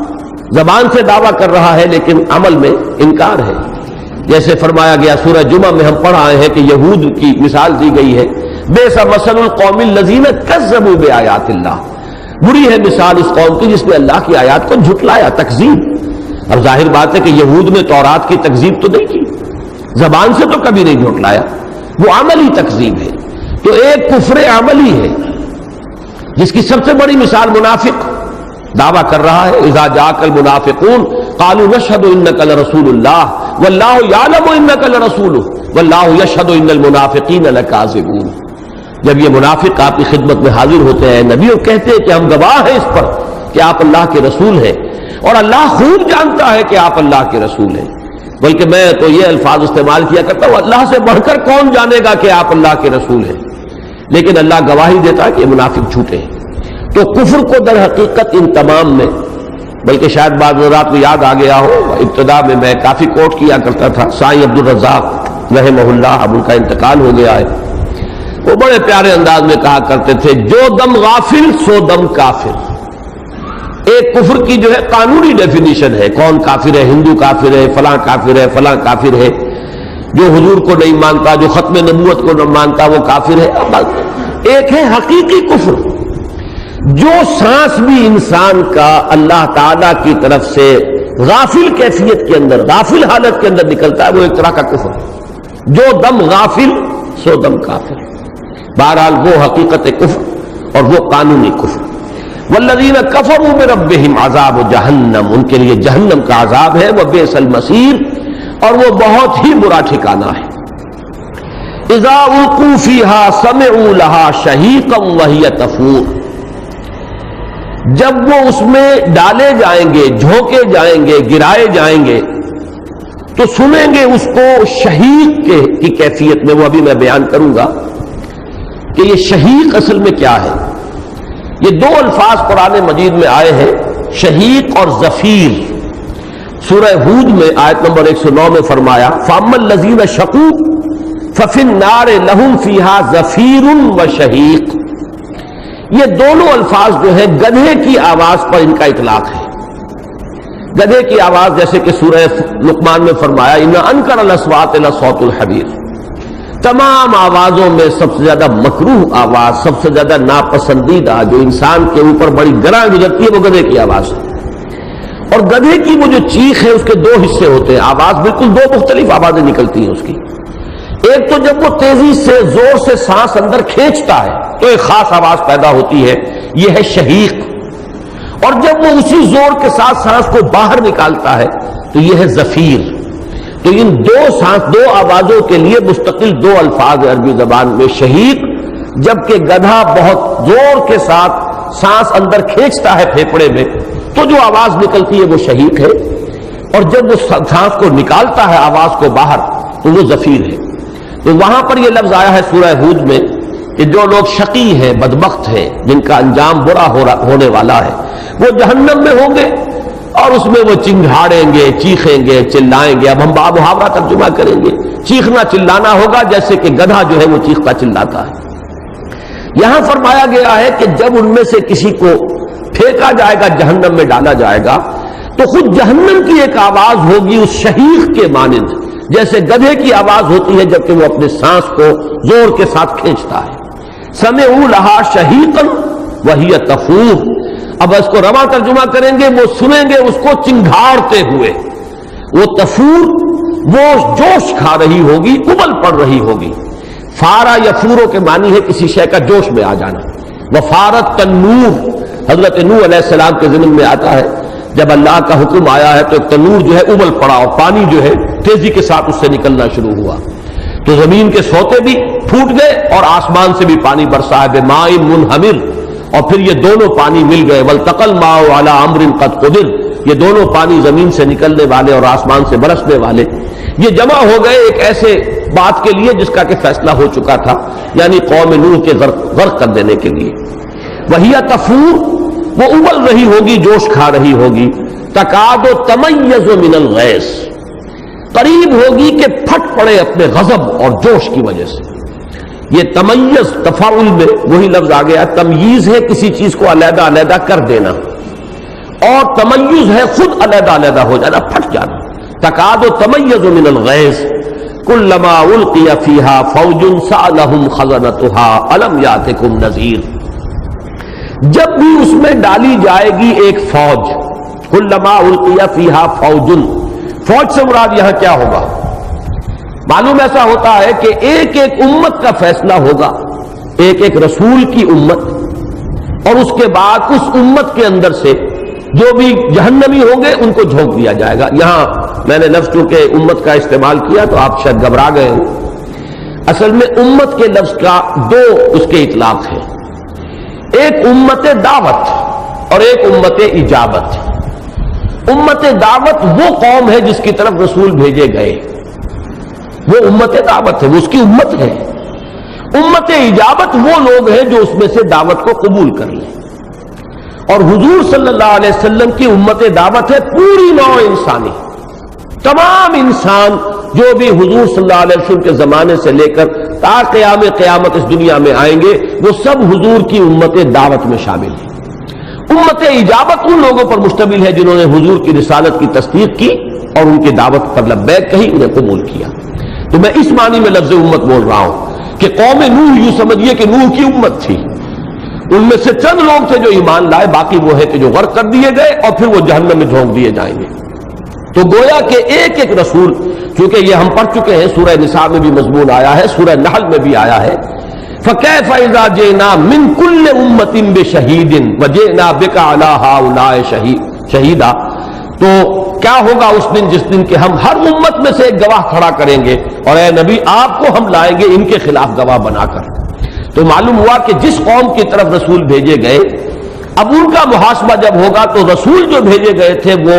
زبان سے دعویٰ کر رہا ہے لیکن عمل میں انکار ہے. جیسے فرمایا گیا سورہ جمعہ میں ہم پڑھ آئے ہیں کہ یہود کی مثال دی گئی ہے، بئس مثل القوم الذین کذبوا بآیات اللہ، بری ہے مثال اس قوم کی جس نے اللہ کی آیات کو جھٹلایا، تکذیب. اب ظاہر بات ہے کہ یہود نے تورات کی تکذیب تو نہیں کی، زبان سے تو کبھی نہیں جھٹلایا، وہ عملی تکذیب ہے. تو ایک کفر عملی ہے جس کی سب سے بڑی مثال منافق دعویٰ کر رہا ہے. اذا جاءک المنافقون قالوا نشهد انک لرسول اللہ واللہ یعلم انک لرسولہ واللہ یشهد ان المنافقین لکاذبون. جب یہ منافق آپ کی خدمت میں حاضر ہوتے ہیں نبی اور کہتے ہیں کہ ہم گواہ ہیں اس پر کہ آپ اللہ کے رسول ہیں، اور اللہ خوب جانتا ہے کہ آپ اللہ کے رسول ہیں. بلکہ میں تو یہ الفاظ استعمال کیا کرتا ہوں، اللہ سے بڑھ کر کون جانے گا کہ آپ اللہ کے رسول ہیں. لیکن اللہ گواہی دیتا کہ یہ منافق جھوٹے ہیں۔ تو کفر کو در حقیقت ان تمام میں، بلکہ شاید بعض حضرات کو یاد آ گیا ہو، ابتدا میں کافی کوٹ کیا کرتا تھا سائیں عبدالرزاق رحمہ اللہ، اب ان کا انتقال ہو گیا ہے، وہ بڑے پیارے انداز میں کہا کرتے تھے، جو دم غافل سو دم کافر۔ ایک کفر کی جو ہے قانونی ڈیفینیشن ہے، کون کافر ہے، ہندو کافر ہے، فلاں کافر ہے، فلاں کافر ہے، جو حضور کو نہیں مانتا، جو ختم نبوت کو نہیں مانتا وہ کافر ہے۔ اب ایک ہے حقیقی کفر، جو سانس بھی انسان کا اللہ تعالی کی طرف سے غافل کیفیت کے اندر، غافل حالت کے اندر نکلتا ہے، وہ ایک طرح کا کفر ہے۔ جو دم غافل سو دم کافر۔ بہرحال وہ حقیقت کفر اور وہ قانونی کفر۔ والذین کفروا بربہم عذاب جہنم، ان کے لیے جہنم کا عذاب ہے، وبئس المصیر، اور وہ بہت ہی برا ٹھکانہ ہے۔ اذا القوا فیہا سمعوا لہا شہیقا وہی تفور، جب وہ اس میں ڈالے جائیں گے، جھونکے جائیں گے، گرائے جائیں گے، تو سنیں گے اس کو شہیق کی کیفیت میں۔ وہ ابھی میں بیان کروں گا کہ یہ شہیق اصل میں کیا ہے۔ یہ دو الفاظ قرآن مجید میں آئے ہیں، شہیق اور زفیر۔ سورہ ہود میں آیت نمبر 109 میں فرمایا فَأَمَّا الَّذِينَ شَقُوا فَفِي النَّارِ لَهُمْ فِيهَا زَفِيرٌ وَشَهِيقٌ۔ یہ دونوں الفاظ جو ہیں گدھے کی آواز پر ان کا اطلاق ہے۔ گدھے کی آواز، جیسے کہ سورہ لقمان میں فرمایا إِنَّ أَنكَرَ الْأَصْوَاتِ لَصَوْتُ الْحَمِيرِ، تمام آوازوں میں سب سے زیادہ مکروہ آواز، سب سے زیادہ ناپسندیدہ جو انسان کے اوپر بڑی گراں گزرتی ہے، وہ گدھے کی آواز ہے۔ اور گدھے کی وہ جو چیخ ہے اس کے دو حصے ہوتے ہیں، آواز بالکل دو مختلف آوازیں نکلتی ہیں اس کی۔ ایک تو جب وہ تیزی سے زور سے سانس اندر کھینچتا ہے تو ایک خاص آواز پیدا ہوتی ہے، یہ ہے شہیق۔ اور جب وہ اسی زور کے ساتھ سانس کو باہر نکالتا ہے تو یہ ہے زفیر۔ تو ان دو آوازوں کے لیے مستقل دو الفاظ عربی زبان میں، شہیق جبکہ گدھا بہت زور کے ساتھ سانس اندر کھینچتا ہے پھیپھڑے میں تو جو آواز نکلتی ہے وہ شہیق ہے، اور جب وہ سانس کو نکالتا ہے آواز کو باہر تو وہ زفیر ہے۔ تو وہاں پر یہ لفظ آیا ہے سورہ ہود میں کہ جو لوگ شقی ہیں، بدبخت ہیں، جن کا انجام برا ہونے والا ہے، وہ جہنم میں ہوں گے اور اس میں وہ چنگھاڑیں گے، چیخیں گے، چلائیں گے۔ اب ہم باب محاورہ ترجمہ کریں گے، چیخنا چلانا ہوگا جیسے کہ گدھا جو ہے وہ چیختا چلاتا ہے۔ یہاں فرمایا گیا ہے کہ جب ان میں سے کسی کو پھینکا جائے گا، جہنم میں ڈالا جائے گا، تو خود جہنم کی ایک آواز ہوگی اس شہیق کے مانند، جیسے گدھے کی آواز ہوتی ہے جبکہ وہ اپنے سانس کو زور کے ساتھ کھینچتا ہے۔ سمعوا لہا شہیقا وہی تفور، اب اس کو رواں ترجمہ کریں گے، وہ سنیں گے اس کو چنگھاڑتے ہوئے۔ وہ تفور وہ جوش کھا رہی ہوگی، ابل پڑ رہی ہوگی۔ فارا یفورو کے معنی ہے کسی شے کا جوش میں آ جانا۔ وفارت تنور، حضرت نوح علیہ السلام کے ضمن میں آتا ہے جب اللہ کا حکم آیا ہے تو ایک تنور جو ہے ابل پڑا اور پانی جو ہے تیزی کے ساتھ اس سے نکلنا شروع ہوا، تو زمین کے سوتے بھی پھوٹ گئے اور آسمان سے بھی پانی برسا ہے بماء منہمر، اور پھر یہ دونوں پانی مل گئے۔ والتقى الماء على امر قد قدر، یہ دونوں پانی زمین سے نکلنے والے اور آسمان سے برسنے والے یہ جمع ہو گئے ایک ایسے بات کے لیے جس کا کہ فیصلہ ہو چکا تھا، یعنی قوم نوح کے غرق کر دینے کے لیے۔ وہی تفور، وہ ابل رہی ہوگی، جوش کھا رہی ہوگی۔ تکاد تمیز من الغیظ، قریب ہوگی کہ پھٹ پڑے اپنے غضب اور جوش کی وجہ سے۔ یہ تمیز تفاعل میں وہی لفظ آ گیا، تمییز ہے کسی چیز کو علیحدہ علیحدہ کر دینا، اور تمیز ہے خود علیحدہ علیحدہ ہو جانا، پھٹ جانا۔ تکاد تمیز من الغیظ کلما القی فیہا فوج سألہم خزنتہا الم یاتکم نذیر، جب بھی اس میں ڈالی جائے گی ایک فوج، کلما القی فیہا فوج، فوج سے مراد یہاں کیا ہوگا؟ معلوم ایسا ہوتا ہے کہ ایک ایک امت کا فیصلہ ہوگا، ایک ایک رسول کی امت، اور اس کے بعد اس امت کے اندر سے جو بھی جہنمی ہوں گے ان کو جھونک دیا جائے گا۔ یہاں میں نے لفظ چونکہ امت کا استعمال کیا تو آپ شاید گھبرا گئے ہوں، اصل میں امت کے لفظ کا دو اس کے اطلاق ہے، ایک امت دعوت اور ایک امت اجابت۔ امت دعوت وہ قوم ہے جس کی طرف رسول بھیجے گئے، وہ امت دعوت ہے، وہ اس کی امت ہے، امت اجابت وہ لوگ ہیں جو اس میں سے دعوت کو قبول کر لیں، اور حضور صلی اللہ علیہ وسلم کی امت دعوت ہے پوری نوع انسانی، تمام انسان جو بھی حضور صلی اللہ علیہ وسلم کے زمانے سے لے کر تا قیام قیامت اس دنیا میں آئیں گے، وہ سب حضور کی امت دعوت میں شامل ہیں۔ امت اجابت ان لوگوں پر مشتمل ہے جنہوں نے حضور کی رسالت کی تصدیق کی اور ان کی دعوت پر لبیک کہی، انہیں قبول کیا۔ تو میں اس معنی میں لفظ امت بول رہا ہوں کہ قوم نوح یوں سمجھیے کہ نوح کی امت تھی، ان میں سے چند لوگ تھے جو ایمان لائے، باقی وہ ہے کہ جو غرق کر دیے گئے اور پھر وہ جہنم میں جھونک دیے جائیں گے۔ تو گویا کہ ایک ایک رسول، چونکہ یہ ہم پڑھ چکے ہیں، سورہ نساء میں بھی مضمون آیا ہے، سورہ نحل میں بھی آیا ہے، فَكَيْفَ إِذَا جِئْنَا مِن كُلِّ أُمَّةٍ بِشَهِيدٍ وَجِئْنَا بِكَ عَلَىٰ هَٰؤُلَاءِ شَهِيدًا، تو کیا ہوگا اس دن جس دن کہ ہم ہر امت میں سے ایک گواہ کھڑا کریں گے، اور اے نبی آپ کو ہم لائیں گے ان کے خلاف گواہ بنا کر۔ تو معلوم ہوا کہ جس قوم کی طرف رسول بھیجے گئے، اب ان کا محاسبہ جب ہوگا تو رسول جو بھیجے گئے تھے وہ،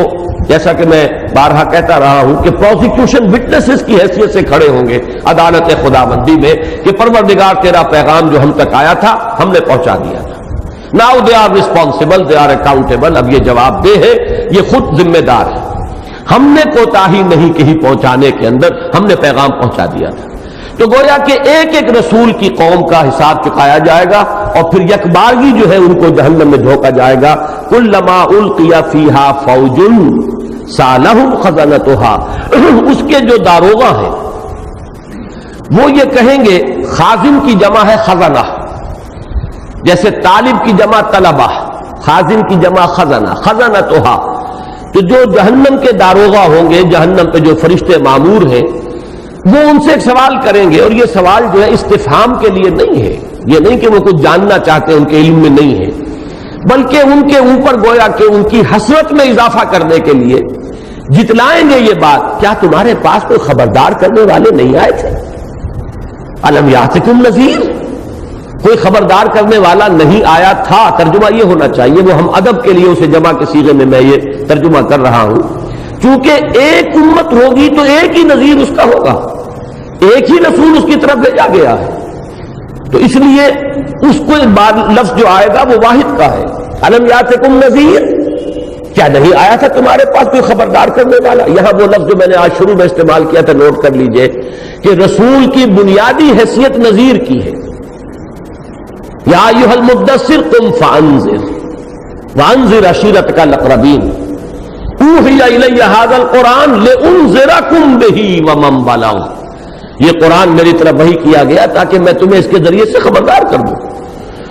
جیسا کہ میں بارہا کہتا رہا ہوں کہ پروسیکیوشن وٹنسز کی حیثیت سے کھڑے ہوں گے عدالت خداوندی میں کہ پروردگار تیرا پیغام جو ہم تک آیا تھا ہم نے پہنچا دیا تھا۔ Now they are responsible, they are accountable، اب یہ جواب دہ ہے، یہ خود ذمہ دار ہے، ہم نے کوتاہی نہیں کہیں پہنچانے کے اندر، ہم نے پیغام پہنچا دیا تھا۔ تو گویا کہ ایک ایک رسول کی قوم کا حساب چکایا جائے گا اور پھر یکبارگی جو ہے ان کو جہنم میں دھوکا جائے گا۔ کلما القی فیہا فوج سالہم خزنتها، اس کے جو داروغہ ہیں وہ یہ کہیں گے، خازن کی جمع ہے خزنہ، جیسے طالب کی جمع طلبہ، خازن کی جمع خزنہ، خزنتها، تو جو جہنم کے داروغہ ہوں گے، جہنم پہ جو فرشتے مامور ہیں، وہ ان سے ایک سوال کریں گے، اور یہ سوال جو ہے استفہام کے لیے نہیں ہے، یہ نہیں کہ وہ کچھ جاننا چاہتے ہیں، ان کے علم میں نہیں ہے، بلکہ ان کے اوپر گویا کہ ان کی حسرت میں اضافہ کرنے کے لیے جتلائیں گے یہ بات، کیا تمہارے پاس کوئی خبردار کرنے والے نہیں آئے تھے؟ الم یاتکم نذیر، کوئی خبردار کرنے والا نہیں آیا تھا، ترجمہ یہ ہونا چاہیے، وہ ہم ادب کے لیے اسے جمع کے صیغے میں یہ ترجمہ کر رہا ہوں، چونکہ ایک امت ہوگی تو ایک ہی نذیر اس کا ہوگا، ایک ہی رسول اس کی طرف بھیجا گیا ہے، تو اس لیے اس کو لفظ جو آئے گا وہ واحد کا ہے۔ الم یاتکم نذیر، کیا نہیں آیا تھا تمہارے پاس کوئی خبردار کرنے والا؟ یہاں وہ لفظ جو میں نے آج شروع میں استعمال کیا تھا نوٹ کر لیجئے کہ رسول کی بنیادی حیثیت نذیر کی ہے۔ یا ایھا المدثر قم فانذر وانذر عشیرتک الاقربین، اوحی الی ھذا القرآن لانذرکم بہ ومن بلغ، یہ قرآن میری طرف وحی کیا گیا تاکہ میں تمہیں اس کے ذریعے سے خبردار کر دوں،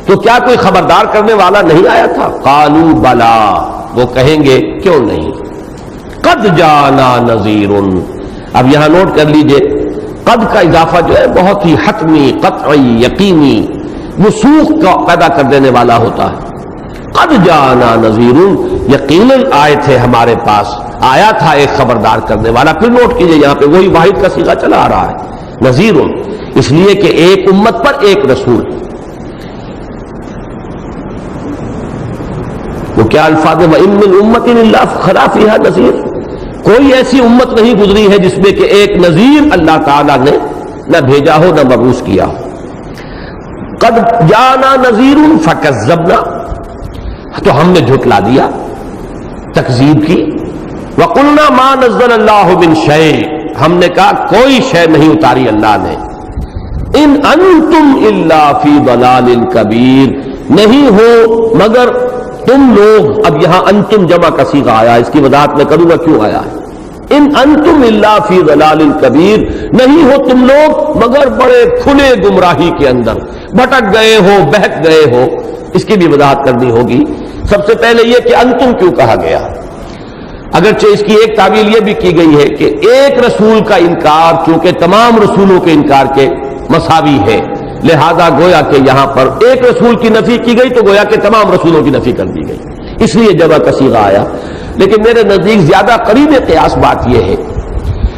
تو کیا کوئی خبردار کرنے والا نہیں آیا تھا؟ قالوا بلا، وہ کہیں گے کیوں نہیں، قد جانا نذیر، اب یہاں نوٹ کر لیجئے قد کا اضافہ جو ہے بہت ہی حتمی، قطعی، یقینی، وثوق کا پیدا کر دینے والا ہوتا ہے۔ قد جانا نذیر، یقیناً آئے تھے ہمارے پاس، آیا تھا ایک خبردار کرنے والا۔ پھر نوٹ کیجئے یہاں پہ وہی واحد کا صیغہ چلا آ رہا ہے، نذیر، اس لیے کہ ایک امت پر ایک رسول۔ وہ کیا الفاظ ہے، وَإِن مِّنْ أُمَّةٍ إِلَّا خَلَا فِيهَا نَذِيرٌ، کوئی ایسی امت نہیں گزری ہے جس میں کہ ایک نذیر اللہ تعالیٰ نے نہ بھیجا ہو نہ مبعوث کیا ہو۔ قد جانا نذیر فکذبنا، تو ہم نے جھٹلا دیا، تکذیب کی۔ وقلنا ما نزل اللہ من شیء، ہم نے کہا کوئی شے نہیں اتاری اللہ نے۔ ان انتم الا فی ضلال کبیر، نہیں ہو مگر تم لوگ، اب یہاں انتم جمع کا صیغہ آیا، اس کی وضاحت میں کروں گا کیوں آیا ہے۔ ان انتم الا فی ضلال کبیر، نہیں ہو تم لوگ مگر بڑے کھلے گمراہی کے اندر، بھٹک گئے ہو، بہک گئے ہو، اس کی بھی وضاحت کرنی ہوگی۔ سب سے پہلے یہ کہ انتم کیوں کہا گیا، اگرچہ اس کی ایک تعویل یہ بھی کی گئی ہے کہ ایک رسول کا انکار چونکہ تمام رسولوں کے انکار کے مساوی ہے، لہذا گویا کہ یہاں پر ایک رسول کی نفی کی گئی تو گویا کہ تمام رسولوں کی نفی کر دی گئی، اس لیے جمع کا صیغہ آیا۔ لیکن میرے نزدیک زیادہ قریب قیاس بات یہ ہے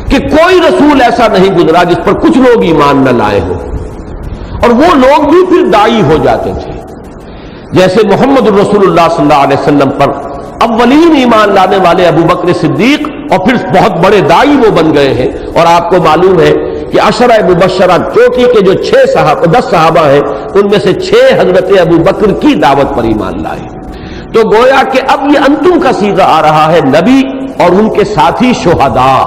کہ کوئی رسول ایسا نہیں گزرا جس پر کچھ لوگ ایمان نہ لائے ہوں، اور وہ لوگ بھی پھر داعی ہو جاتے تھے، جیسے محمد الرسول اللہ صلی اللہ علیہ وسلم پر اولین ایمان لانے والے ابو بکر صدیق، اور پھر بہت بڑے داعی وہ بن گئے ہیں، اور آپ کو معلوم ہے کہ عشرہ مبشرہ چوٹی کے جو 10 صحابہ ہیں ان میں سے 6 حضرت ابو بکر کی دعوت پر ایمان لائے. تو گویا کہ اب یہ انتم کا صیغہ آ رہا ہے نبی اور ان کے ساتھی شہداء.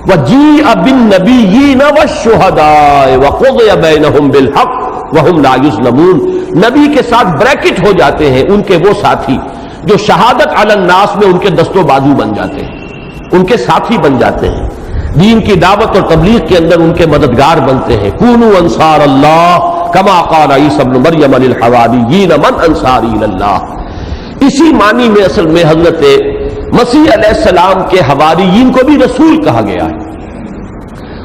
وَجِيءَ بِالنَّبِيِّينَ وَالشُّهَدَاءِ وَقُضِيَ بَيْنَهُم بِالْحَقِّ وَهُمْ لَا يُظْلَمُونَ. نبی کے ساتھ بریکٹ ہو جاتے ہیں ان کے وہ ساتھی جو شہادت علی الناس میں ان کے دست و بازو بن جاتے ہیں, ان کے ساتھی بن جاتے ہیں, دین کی دعوت اور تبلیغ کے اندر ان کے مددگار بنتے ہیں. کونوا انصار اللہ کما قال عیسی ابن مریم للحواریین من انصاری الی اللہ. اسی معنی میں اصل میں حضرت مسیح علیہ السلام کے حواریین کو بھی رسول کہا گیا ہے,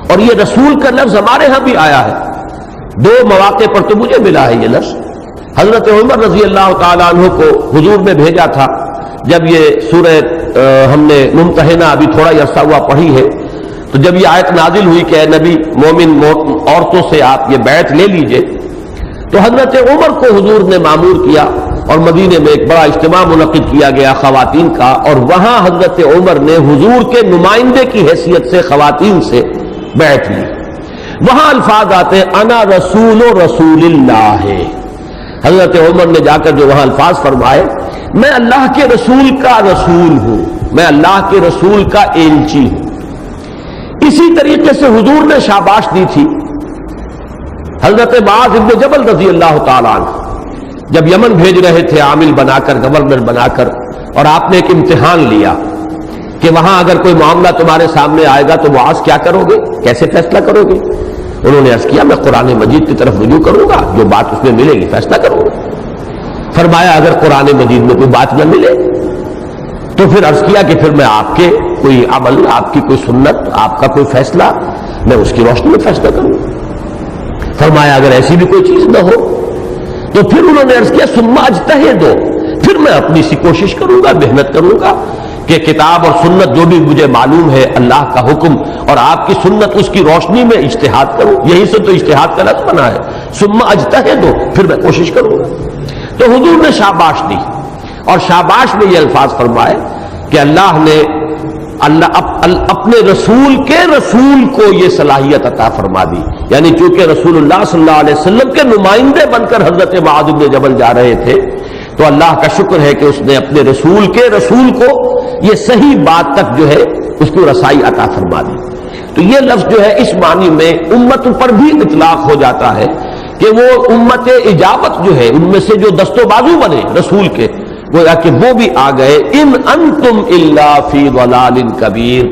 اور یہ رسول کا لفظ ہمارے ہاں بھی آیا ہے. 2 مواقع پر تو مجھے ملا ہے یہ لفظ. حضرت عمر رضی اللہ تعالیٰ عنہ کو حضور نے بھیجا تھا جب یہ سورہ ہم نے ممتحنہ ابھی تھوڑا ہی عرصہ ہوا پڑھی ہے, تو جب یہ آیت نازل ہوئی کہ اے نبی مومن عورتوں سے آپ یہ بیعت لے لیجئے, تو حضرت عمر کو حضور نے مامور کیا اور مدینے میں ایک بڑا اجتماع منعقد کیا گیا خواتین کا, اور وہاں حضرت عمر نے حضور کے نمائندے کی حیثیت سے خواتین سے بیعت لی. وہاں الفاظ آتے ہیں انا رسول رسول اللہ. حضرت عمر نے جا کر جو وہاں الفاظ فرمائے, میں اللہ کے رسول کا رسول ہوں, میں اللہ کے رسول کا ایلچی ہوں. اسی طریقے سے حضور نے شاباش دی تھی حضرت معاذ ابن جبل رضی اللہ تعالیٰ عنہ جب یمن بھیج رہے تھے عامل بنا کر, گورنر بنا کر, اور آپ نے ایک امتحان لیا کہ وہاں اگر کوئی معاملہ تمہارے سامنے آئے گا تو معاذ کیا کرو گے, کیسے فیصلہ کرو گے؟ انہوں نے عرض کیا میں قرآن مجید کی طرف رجوع کروں گا, جو بات اس میں ملے گی فیصلہ کروں گا. فرمایا اگر قرآن مجید میں کوئی بات نہ ملے تو پھر عرض کیا کہ پھر میں آپ کے کوئی عمل, آپ کی کوئی سنت, آپ کا کوئی فیصلہ, میں اس کی روشنی میں فیصلہ کروں گا. فرمایا اگر ایسی بھی کوئی چیز نہ ہو تو پھر انہوں نے عرض کیا ثم اجتہد, پھر میں اپنی سی کوشش کروں گا, محنت کروں گا کہ کتاب اور سنت جو بھی مجھے معلوم ہے اللہ کا حکم اور آپ کی سنت اس کی روشنی میں اجتہاد کروں. یہی سے تو اجتہاد کا لفظ بنا ہے, ثم اجتہد, پھر میں کوشش کروں گا. تو حضور نے شاباش دی, اور شاباش میں یہ الفاظ فرمائے کہ اللہ نے اپنے رسول کے رسول کو یہ صلاحیت عطا فرما دی. یعنی چونکہ رسول اللہ صلی اللہ علیہ وسلم کے نمائندے بن کر حضرت معاذ بن جبل جا رہے تھے, تو اللہ کا شکر ہے کہ اس نے اپنے رسول کے رسول کو یہ صحیح بات تک جو ہے اس کو رسائی عطا فرما دی. تو یہ لفظ جو ہے اس معنی میں امت پر بھی اطلاق ہو جاتا ہے کہ وہ امت اجابت جو ہے ان میں سے جو دست و بازو بنے رسول کے, گویا کہ وہ بھی آ گئے. ان انتم الا فی ضلال کبیر.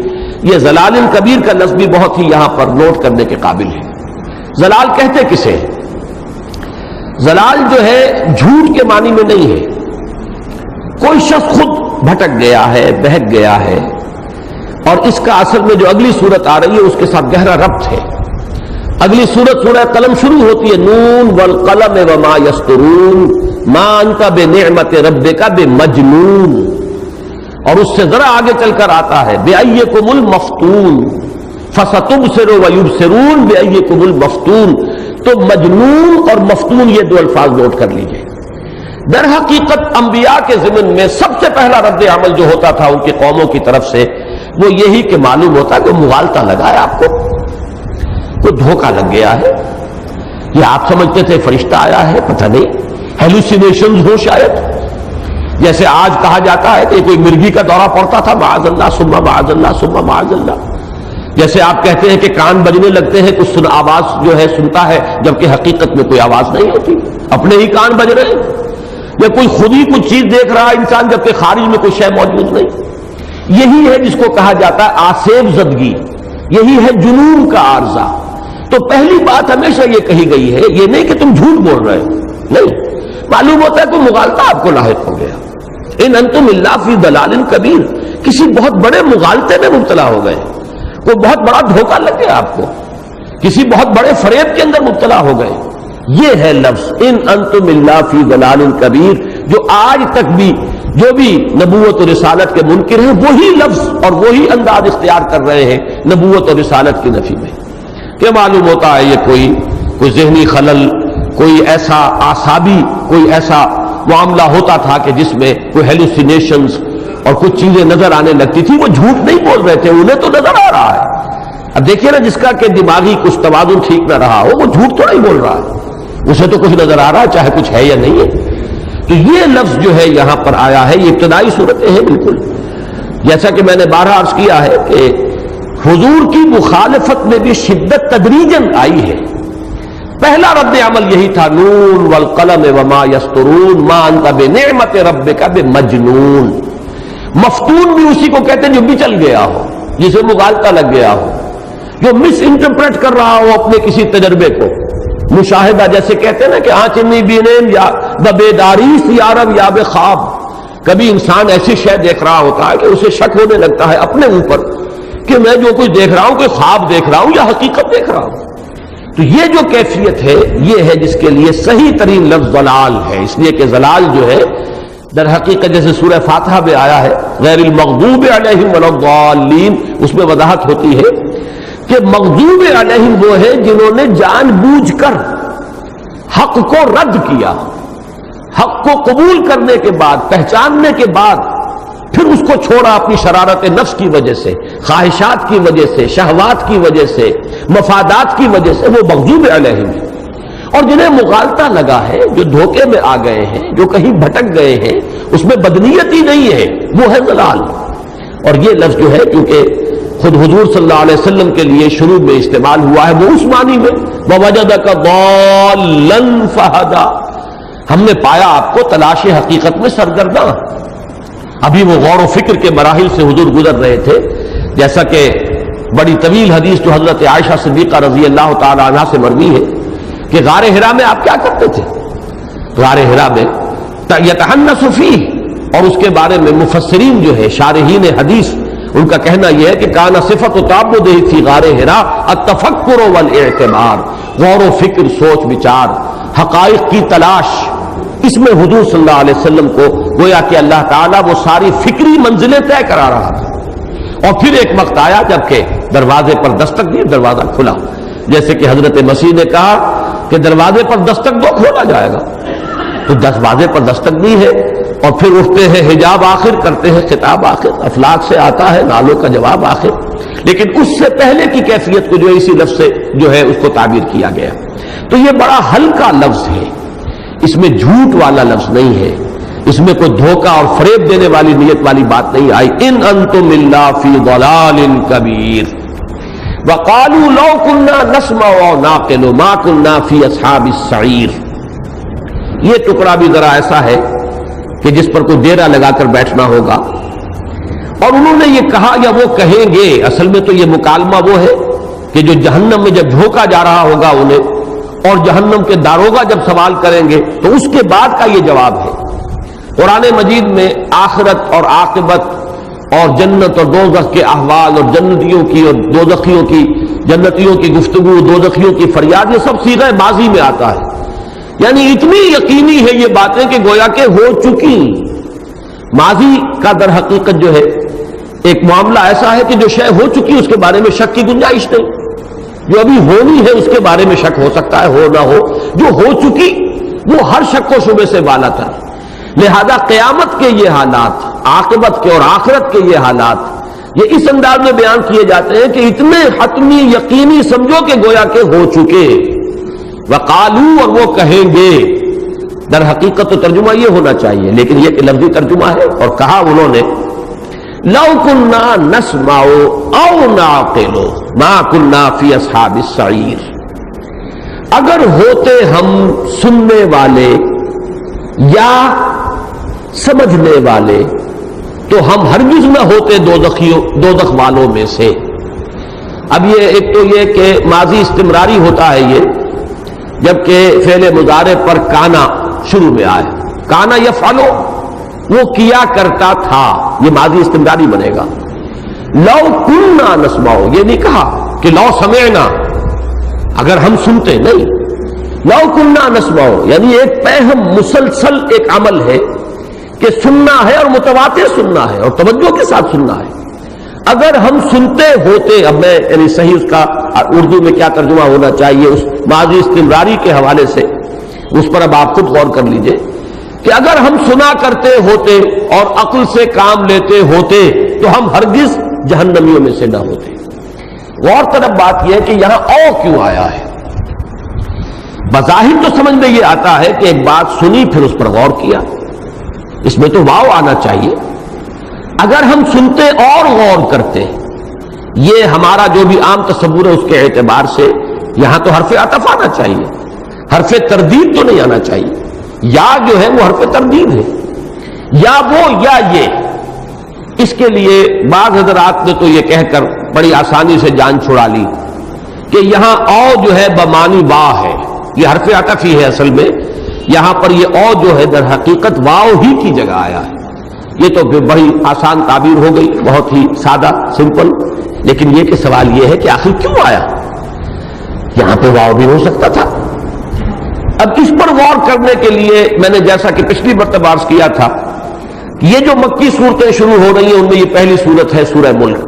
یہ ضلال کبیر کا لفظ بھی بہت ہی یہاں پر نوٹ کرنے کے قابل ہے. ضلال کہتے کسے ہیں؟ ضلال جو ہے جھوٹ کے معنی میں نہیں ہے. کوئی شخص خود بھٹک گیا ہے, بہک گیا ہے, اور اس کا اصل میں جو اگلی صورت آ رہی ہے اس کے ساتھ گہرا ربط ہے. اگلی صورت سورہ قلم شروع ہوتی ہے نون والقلم وما یسطرون ما انت بنعمت ربک بمجنون, اور اس سے ذرا آگے چل کر آتا ہے بأیکم المفتون فستبصر ویبصرون بأیکم المفتون. تو مجنون اور مفتون یہ 2 الفاظ نوٹ کر لیجئے. در حقیقت انبیاء کے ضمن میں سب سے پہلا رد عمل جو ہوتا تھا ان کی قوموں کی طرف سے وہ یہی کہ معلوم ہوتا کہ مغالطہ لگا ہے, آپ کو کوئی دھوکہ لگ گیا ہے, یہ آپ سمجھتے تھے فرشتہ آیا ہے, پتہ نہیں ہیلوسینیشنز ہو شاید. جیسے آج کہا جاتا ہے کہ کوئی مرگی کا دورہ پڑتا تھا, معاذ اللہ ثم معاذ اللہ ثم معاذ اللہ. جیسے آپ کہتے ہیں کہ کان بجنے لگتے ہیں, کچھ آواز جو ہے سنتا ہے جبکہ حقیقت میں کوئی آواز نہیں ہوتی, اپنے ہی کان بج رہے ہیں. یا کوئی خود ہی کچھ چیز دیکھ رہا ہے انسان جبکہ خارج میں کوئی شے موجود نہیں. یہی ہے جس کو کہا جاتا ہے آسیب زدگی, یہی ہے جنون کا عارضہ. تو پہلی بات ہمیشہ یہ کہی گئی ہے, یہ نہیں کہ تم جھوٹ بول رہے ہو, نہیں, معلوم ہوتا ہے کوئی مغالطہ آپ کو لاحق ہو گیا. ان انتم الا فی ضلال کبیر, کسی بہت بڑے مغالطے میں مبتلا ہو گئے, کوئی بہت بڑا دھوکہ لگ گیا آپ کو, کسی بہت بڑے فریب کے اندر مبتلا ہو گئے. یہ ہے لفظ ان انتم الا فی ضلال کبیر, جو آج تک بھی جو بھی نبوت و رسالت کے منکر ہیں وہی لفظ اور وہی انداز اختیار کر رہے ہیں نبوت اور رسالت کی نفی میں. کہ معلوم ہوتا ہے یہ کوئی ذہنی خلل, کوئی ایسا اعصابی کوئی ایسا معاملہ ہوتا تھا کہ جس میں کوئی ہیلوسینیشنز اور کچھ چیزیں نظر آنے لگتی تھی. وہ جھوٹ نہیں بول رہے تھے, انہیں تو نظر آ رہا ہے. اب دیکھیے نا، جس کا کہ دماغی کچھ توازن ٹھیک نہ رہا ہو وہ جھوٹ تو نہیں بول رہا ہے، اسے تو کچھ نظر آ رہا ہے چاہے کچھ ہے یا نہیں ہے۔ تو یہ لفظ جو ہے یہاں پر آیا ہے، یہ ابتدائی صورتیں ہیں بالکل، جیسا کہ میں نے بارہا عرض کیا ہے کہ حضور کی مخالفت میں بھی شدت تدریجاً آئی ہے۔ پہلا رد عمل یہی تھا، نون والقلم وما یسطرون ما انت بنعمت ربک بمجنون۔ مفتون بھی اسی کو کہتے ہیں جو بچل گیا ہو، جسے مغالطہ لگ گیا ہو، جو مس انٹرپریٹ کر رہا ہو اپنے کسی تجربے کو، مشاہدہ جیسے کہتے ہیں نا کہ آنچنی بینین یا بیداریس یا رب یا بے خواب۔ کبھی انسان ایسی شے دیکھ رہا ہوتا ہے کہ اسے شک ہونے لگتا ہے اپنے اوپر کہ میں جو کچھ دیکھ رہا ہوں کوئی خواب دیکھ رہا ہوں یا حقیقت دیکھ رہا ہوں۔ تو یہ جو کیفیت ہے یہ ہے جس کے لیے صحیح ترین لفظ ضلال ہے، اس لیے کہ ضلال جو ہے در حقیقت جیسے سورہ فاتحہ میں آیا ہے غیر المغضوب علیہم ولا الضالین، اس میں وضاحت ہوتی ہے کہ مغضوب علیہم وہ ہے جنہوں نے جان بوجھ کر حق کو رد کیا، حق کو قبول کرنے کے بعد، پہچاننے کے بعد پھر اس کو چھوڑا اپنی شرارت نفس کی وجہ سے، خواہشات کی وجہ سے، شہوات کی وجہ سے، مفادات کی وجہ سے، وہ مغضوب علیہم ہے۔ اور جنہیں مغالطہ لگا ہے، جو دھوکے میں آ گئے ہیں، جو کہیں بھٹک گئے ہیں، اس میں بدنیت ہی نہیں ہے، وہ ہے ضلال۔ اور یہ لفظ جو ہے کیونکہ خود حضور صلی اللہ علیہ وسلم کے لیے شروع میں استعمال ہوا ہے، وہ اس معنی میں وَوَجَدَكَ ضَالًّا فَهَدَىٰ، ہم نے پایا آپ کو تلاش حقیقت میں سرگرداں۔ ابھی وہ غور و فکر کے مراحل سے حضور گزر رہے تھے، جیسا کہ بڑی طویل حدیث جو حضرت عائشہ صدیقہ رضی اللہ تعالی عنہا سے مروی ہے کہ غار حرا میں آپ کیا کرتے تھے؟ غار حرا میں یتحنث فیہ، اور اس کے بارے میں مفسرین جو ہے شارحین حدیث ان کا کہنا یہ ہے کہ کان صفت تعبدہ فی غار حرا التفکر والاعتبار، غور و فکر، سوچ بچار، حقائق کی تلاش، اس میں حضور صلی اللہ علیہ وسلم کو گویا کہ اللہ تعالیٰ وہ ساری فکری منزلیں طے کرا رہا تھا۔ اور پھر ایک وقت آیا جبکہ دروازے پر دستک دی، دروازہ کھلا، جیسے کہ حضرت مسیح نے کہا کہ دروازے پر دستک دو کھولا جائے گا، تو دروازے پر دستک دی ہے، اور پھر اٹھتے ہیں حجاب آخر، کرتے ہیں خطاب آخر، افلاک سے آتا ہے نالوں کا جواب آخر، لیکن اس سے پہلے کی کیفیت کو جو اسی لفظ سے جو ہے اس کو تعبیر کیا گیا۔ تو یہ بڑا ہلکا لفظ ہے، اس میں جھوٹ والا لفظ نہیں ہے، اس میں کوئی دھوکہ اور فریب دینے والی نیت والی بات نہیں آئی۔ ان انتم الا فی ضلال کبیر وقالوا لو كنا نسمع او نعقل ما كنا فی اصحاب السعیر۔ یہ ٹکڑا بھی ذرا ایسا ہے کہ جس پر کوئی ڈیرا لگا کر بیٹھنا ہوگا۔ اور انہوں نے یہ کہا یا وہ کہیں گے، اصل میں تو یہ مکالمہ وہ ہے کہ جو جہنم میں جب جھونکا جا رہا ہوگا انہیں، اور جہنم کے داروغہ جب سوال کریں گے تو اس کے بعد کا یہ جواب ہے۔ قرآن مجید میں آخرت اور عاقبت اور جنت اور دوزخ کے احوال اور جنتیوں کی اور دوزخیوں کی، جنتیوں کی گفتگو، دوزخیوں کی فریاد، یہ سب صیغہ ماضی میں آتا ہے، یعنی اتنی یقینی ہے یہ باتیں کہ گویا کہ ہو چکی۔ ماضی کا در حقیقت جو ہے ایک معاملہ ایسا ہے کہ جو شے ہو چکی اس کے بارے میں شک کی گنجائش نہیں، جو ابھی ہونی ہے اس کے بارے میں شک ہو سکتا ہے، ہو نہ ہو، جو ہو چکی وہ ہر شک و شبے سے بالا تر۔ لہذا قیامت کے یہ حالات، عاقبت کے اور آخرت کے یہ حالات، یہ اس انداز میں بیان کیے جاتے ہیں کہ اتنے حتمی یقینی سمجھو کہ گویا کہ ہو چکے۔ وقالو، اور وہ کہیں گے، در حقیقت تو ترجمہ یہ ہونا چاہیے لیکن یہ کہ لفظی ترجمہ ہے، اور کہا انہوں نے لو كنا نسمع او نعقل ما كنا فی اصحاب السعیر، اگر ہوتے ہم سننے والے یا سمجھنے والے تو ہم ہرگز نہ ہوتے دوزخ والوں میں سے۔ اب یہ ایک تو یہ کہ ماضی استمراری ہوتا ہے یہ، جبکہ فعل مضارع پر کانا شروع میں آئے، کانا یفعلو، وہ کیا کرتا تھا، یہ ماضی استمراری بنے گا۔ لو کنا نسمع، یہ نہیں کہا کہ لو سمعنا، اگر ہم سنتے، نہیں، لو کنا نسمع، یعنی ایک پہم مسلسل ایک عمل ہے کہ سننا ہے اور متواتر سننا ہے اور توجہ کے ساتھ سننا ہے۔ اگر ہم سنتے ہوتے، اب میں یعنی صحیح اس کا اردو میں کیا ترجمہ ہونا چاہیے اس ماضی استمراری کے حوالے سے، اس پر اب آپ خود غور کر لیجئے کہ اگر ہم سنا کرتے ہوتے اور عقل سے کام لیتے ہوتے تو ہم ہرگز جہنمیوں میں سے نہ ہوتے۔ غور طلب بات یہ ہے کہ یہاں او کیوں آیا ہے؟ بظاہر تو سمجھ میں یہ آتا ہے کہ ایک بات سنی پھر اس پر غور کیا، اس میں تو واو آنا چاہیے۔ اگر ہم سنتے اور غور کرتے، یہ ہمارا جو بھی عام تصور ہے اس کے اعتبار سے یہاں تو حرف عطف آنا چاہیے، حرف تردید تو نہیں آنا چاہیے۔ یا جو ہے وہ حرف تردید ہے، یا وہ یا یہ۔ اس کے لیے بعض حضرات نے تو یہ کہہ کر بڑی آسانی سے جان چھڑا لی کہ یہاں او جو ہے بمانی وا ہے، یہ حرف عطف ہی ہے اصل میں، یہاں پر یہ او جو ہے در حقیقت واو ہی کی جگہ آیا ہے۔ یہ تو بڑی آسان تعبیر ہو گئی، بہت ہی سادہ سمپل، لیکن یہ کہ سوال یہ ہے کہ آخر کیوں آیا؟ یہاں پہ واو بھی ہو سکتا تھا۔ اب اس پر غور کرنے کے لیے میں نے جیسا کہ پچھلی مرتبہ عرض کیا تھا، یہ جو مکی صورتیں شروع ہو رہی ہیں ان میں یہ پہلی صورت ہے سورہ ملک۔